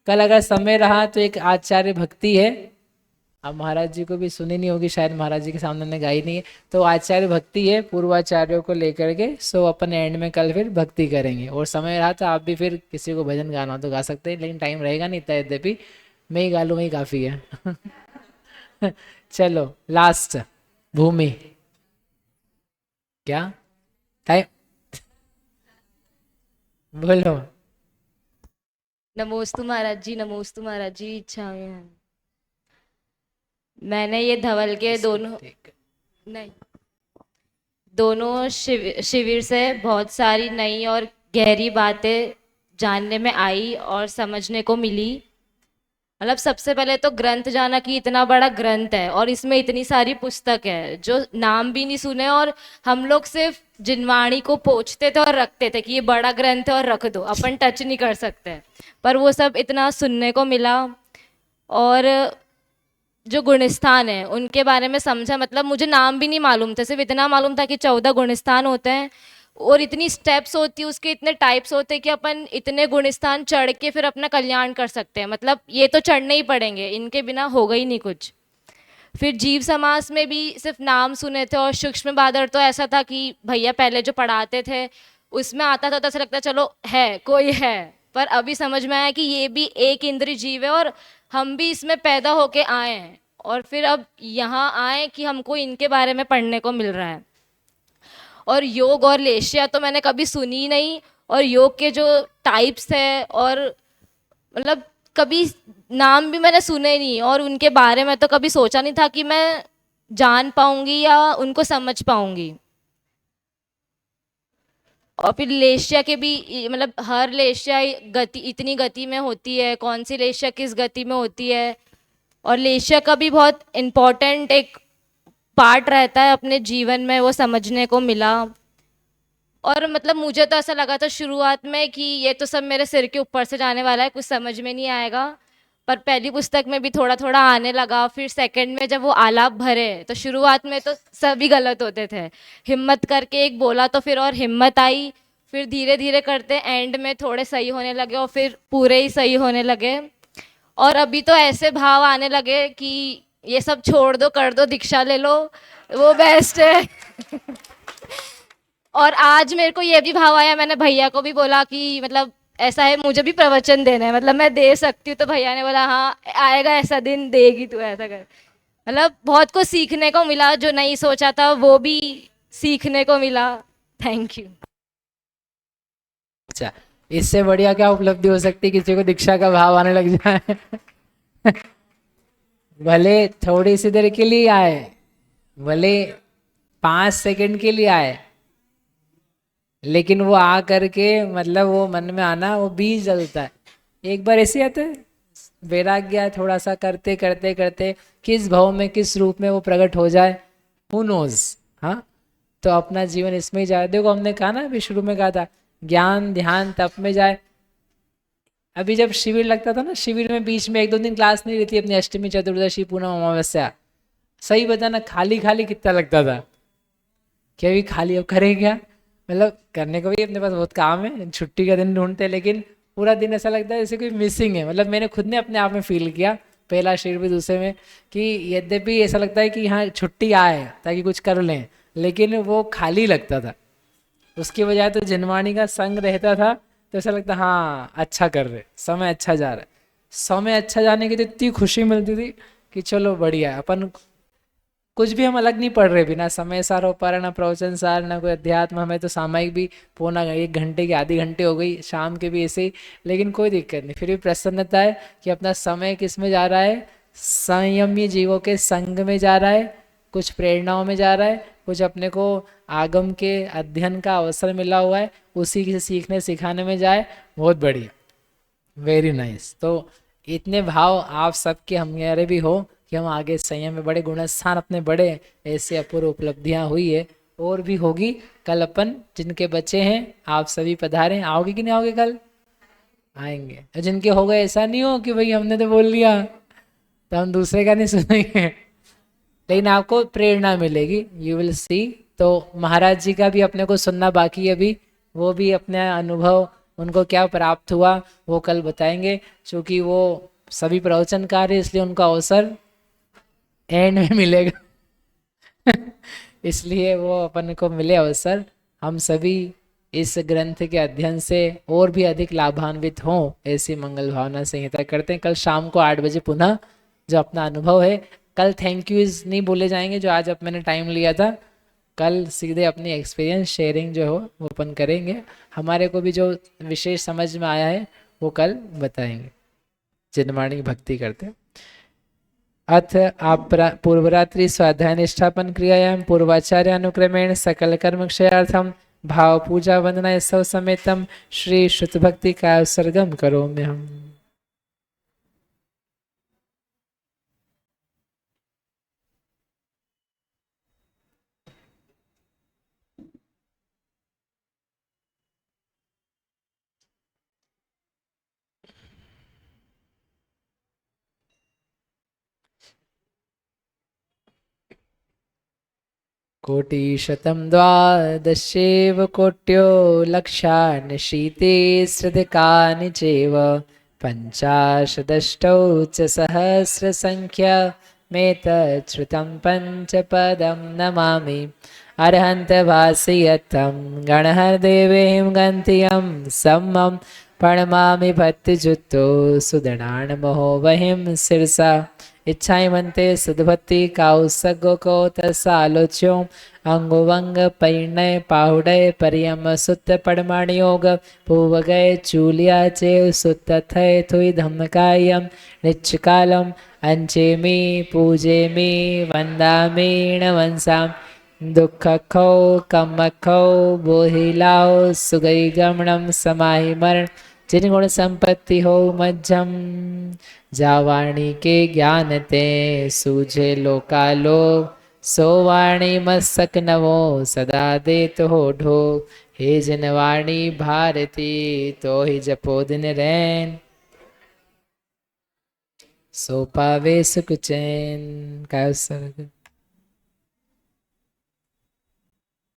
कल अगर समय रहा तो एक आचार्य भक्ति है, अब महाराज जी को भी सुनी नहीं होगी शायद, महाराज जी के सामने ने गाई नहीं है, तो आचार्य भक्ति है पूर्वाचार्यों को लेकर के। सो अपन एंड में कल फिर भक्ति करेंगे। और समय रहा तो आप भी फिर किसी को भजन गाना हो तो गा सकते हैं, लेकिन टाइम रहेगा नहीं इतना, यद्यपि मैं ही गा लूँ, वही काफ़ी है। चलो लास्ट, भूमि। क्या टाइम? बोलो। नमोस्तु महाराज जी, नमोस्तु महाराज जी। इच्छा में मैंने ये धवल के दोनों शिविर से बहुत सारी नई और गहरी बातें जानने में आई और समझने को मिली। मतलब सबसे पहले तो ग्रंथ जाना कि इतना बड़ा ग्रंथ है और इसमें इतनी सारी पुस्तक है जो नाम भी नहीं सुने, और हम लोग सिर्फ जिनवाणी को पोंछते थे और रखते थे कि ये बड़ा ग्रंथ है और रख दो, अपन टच नहीं कर सकते। पर वो सब इतना सुनने को मिला। और जो गुणस्थान है उनके बारे में समझा। मतलब मुझे नाम भी नहीं मालूम थे, सिर्फ इतना मालूम था कि 14 गुणस्थान होते हैं और इतनी स्टेप्स होती है उसके, इतने टाइप्स होते हैं कि अपन इतने गुणस्थान चढ़ के फिर अपना कल्याण कर सकते हैं। मतलब ये तो चढ़ने ही पड़ेंगे, इनके बिना होगा ही नहीं कुछ। फिर जीव समास में भी सिर्फ नाम सुने थे, और सूक्ष्म बादर तो ऐसा था कि भैया पहले जो पढ़ाते थे उसमें आता था तो ऐसा लगता चलो है कोई है, पर अभी समझ में आया कि ये भी एक इंद्रिय जीव है और हम भी इसमें पैदा होके आए हैं, और फिर अब यहाँ आए कि हमको इनके बारे में पढ़ने को मिल रहा है। और योग और लेशिया तो मैंने कभी सुनी नहीं, और योग के जो टाइप्स है और मतलब कभी नाम भी मैंने सुने नहीं, और उनके बारे में तो कभी सोचा नहीं था कि मैं जान पाऊंगी या उनको समझ पाऊंगी। और फिर लेशिया के भी मतलब हर लेशिया गति इतनी गति में होती है, कौन सी लेशिया किस गति में होती है, और लेशिया का भी बहुत इम्पोर्टेंट एक पार्ट रहता है अपने जीवन में, वो समझने को मिला। और मतलब मुझे तो ऐसा लगा था शुरुआत में कि ये तो सब मेरे सिर के ऊपर से जाने वाला है, कुछ समझ में नहीं आएगा। पर पहली पुस्तक में भी थोड़ा थोड़ा आने लगा। फिर सेकंड में जब वो आलाप भरे तो शुरुआत में तो सभी गलत होते थे, हिम्मत करके एक बोला तो फिर और हिम्मत आई। फिर धीरे धीरे करते एंड में थोड़े सही होने लगे और फिर पूरे ही सही होने लगे। और अभी तो ऐसे भाव आने लगे कि ये सब छोड़ दो, कर दो, दीक्षा ले लो, वो बेस्ट है। और आज मेरे को ये भी भाव आया, मैंने भैया को भी बोला कि मतलब ऐसा है मुझे भी प्रवचन देना है, मतलब मैं दे सकती हूँ। तो भैया ने बोला हाँ आएगा ऐसा दिन, देगी तू, ऐसा कर। मतलब बहुत कुछ सीखने को मिला, जो नहीं सोचा था वो भी सीखने को मिला। Thank you. अच्छा, इससे बढ़िया क्या उपलब्धि हो सकती है किसी को दीक्षा का भाव आने लग जाए। भले थोड़ी सी देर के लिए आए, भले 5 सेकंड के लिए आए, लेकिन वो आ करके मतलब वो मन में आना, वो बीज जलता है। एक बार ऐसे आता है वैराग्य, थोड़ा सा करते करते करते किस भाव में किस रूप में वो प्रकट हो जाए, हु नोज। हाँ, तो अपना जीवन इसमें ही जाए। देखो हमने कहा ना, अभी शुरू में कहा था ज्ञान ध्यान तप में जाए। अभी जब शिविर लगता था ना, शिविर में बीच में 1-2 दिन क्लास नहीं रहती, अपनी अष्टमी चतुर्दशी पूनम अमावस्या, सही बताना खाली खाली कितना लगता था कि अभी खाली, अब करें क्या। मतलब करने को भी अपने पास बहुत काम है, छुट्टी का दिन ढूंढते, लेकिन पूरा दिन ऐसा लगता है जैसे कोई मिसिंग है। मतलब मैंने खुद ने अपने आप में फील किया, पहला शिविर भी दूसरे में, कि यद्यपि ऐसा लगता है कि यहाँ छुट्टी आए ताकि कुछ कर लें, लेकिन वो खाली लगता था। उसकी बजाय तो जिनवाणी का संग रहता था तो ऐसा लगता हाँ अच्छा कर रहे, समय अच्छा जा रहा है। समय अच्छा जाने की तो इतनी खुशी मिलती थी कि चलो बढ़िया, अपन कुछ भी हम अलग नहीं पढ़ रहे, बिना समय सार हो पा रहा, ना प्रवचन सार, ना कोई अध्यात्म। हमें तो सामयिक भी पौना 1 घंटे की आधी घंटे हो गई, शाम के भी ऐसे ही, लेकिन कोई दिक्कत नहीं। फिर भी प्रसन्नता है कि अपना समय किस में जा रहा है, संयमी जीवों के संग में जा रहा है, कुछ प्रेरणाओं में जा रहा है, कुछ अपने को आगम के अध्ययन का अवसर मिला हुआ है उसी से सीखने सिखाने में जाए। बहुत बढ़िया, वेरी नाइस। तो इतने भाव आप सबके हमारे भी हो कि हम आगे संयम में बड़े, गुणस्थान अपने बड़े, ऐसे अपूर्व उपलब्धियां हुई है और भी होगी। कल अपन जिनके बच्चे हैं आप सभी पधारें, आओगे कि नहीं आओगे? कल आएंगे। और जिनके हो गए ऐसा नहीं हो कि भाई हमने तो बोल लिया तो हम दूसरे का नहीं सुनेंगे, लेकिन आपको प्रेरणा मिलेगी, यू विल सी। तो महाराज जी का भी अपने को सुनना बाकी है अभी, वो भी अपने अनुभव उनको क्या प्राप्त हुआ वो कल बताएंगे, क्योंकि वो सभी प्रवचनकार है इसलिए उनका अवसर एंड में मिलेगा इसलिए वो अपन को मिले अवसर, हम सभी इस ग्रंथ के अध्ययन से और भी अधिक लाभान्वित हों, ऐसी मंगल भावना संहिता करते हैं। कल शाम को 8 बजे पुनः जो अपना अनुभव है, कल थैंक यूज नहीं बोले जाएंगे जो आज अब मैंने टाइम लिया था, कल सीधे अपनी एक्सपीरियंस शेयरिंग जो हो वो अपन करेंगे। हमारे को भी जो विशेष समझ में आया है वो कल बताएंगे, जिनवाणी भक्ति करते हैं। अथ पूर्वरात्रि स्वाध्याय निष्ठापन क्रियायां पूर्वाचार्य अनुक्रमेण सकल कर्म क्षयार्थम भाव पूजा वंदना सब समेतम श्री श्रुत भक्ति का उत्सर्गम करोमि हम। कोटिशतं द्वादशेव कोट्यो लक्षान् शीतिसृदिकानि चैव पञ्चाशदष्टौ च सहस्रसङ्ख्या मेतच्छ्रुतं पञ्चपदं नमामि अर्हन्तभासयतं गणः देवीं गन्तियं सम्मं प्रणमामि भक्तिजुक्तो सुदणान्महो वहिं शिरसा इच्छाई मनते सुधभक्ति काउसगो को तसालोच्यो अंगुवंग परिणय पाहुडय परियम सुत पड़माण योग पूव गए चूलिया चेव सुत थय थुई धम्मकायम निच्चकालम अंचेमी पूजेमी वंदामी नवंसाम दुख खो कम खो बोहिलाओ सुगई गमनम समाहि मरण जिन गुण संपत्ति हो मध्यम जावाणी के ज्ञान ते सूझे लोकालो सो वाणी मस्तक नवो सदा देत हो ढो हे जनवाणी भारती तो ही जपो दिन रैन सो पावे सुख चैन का उत्सर्ग।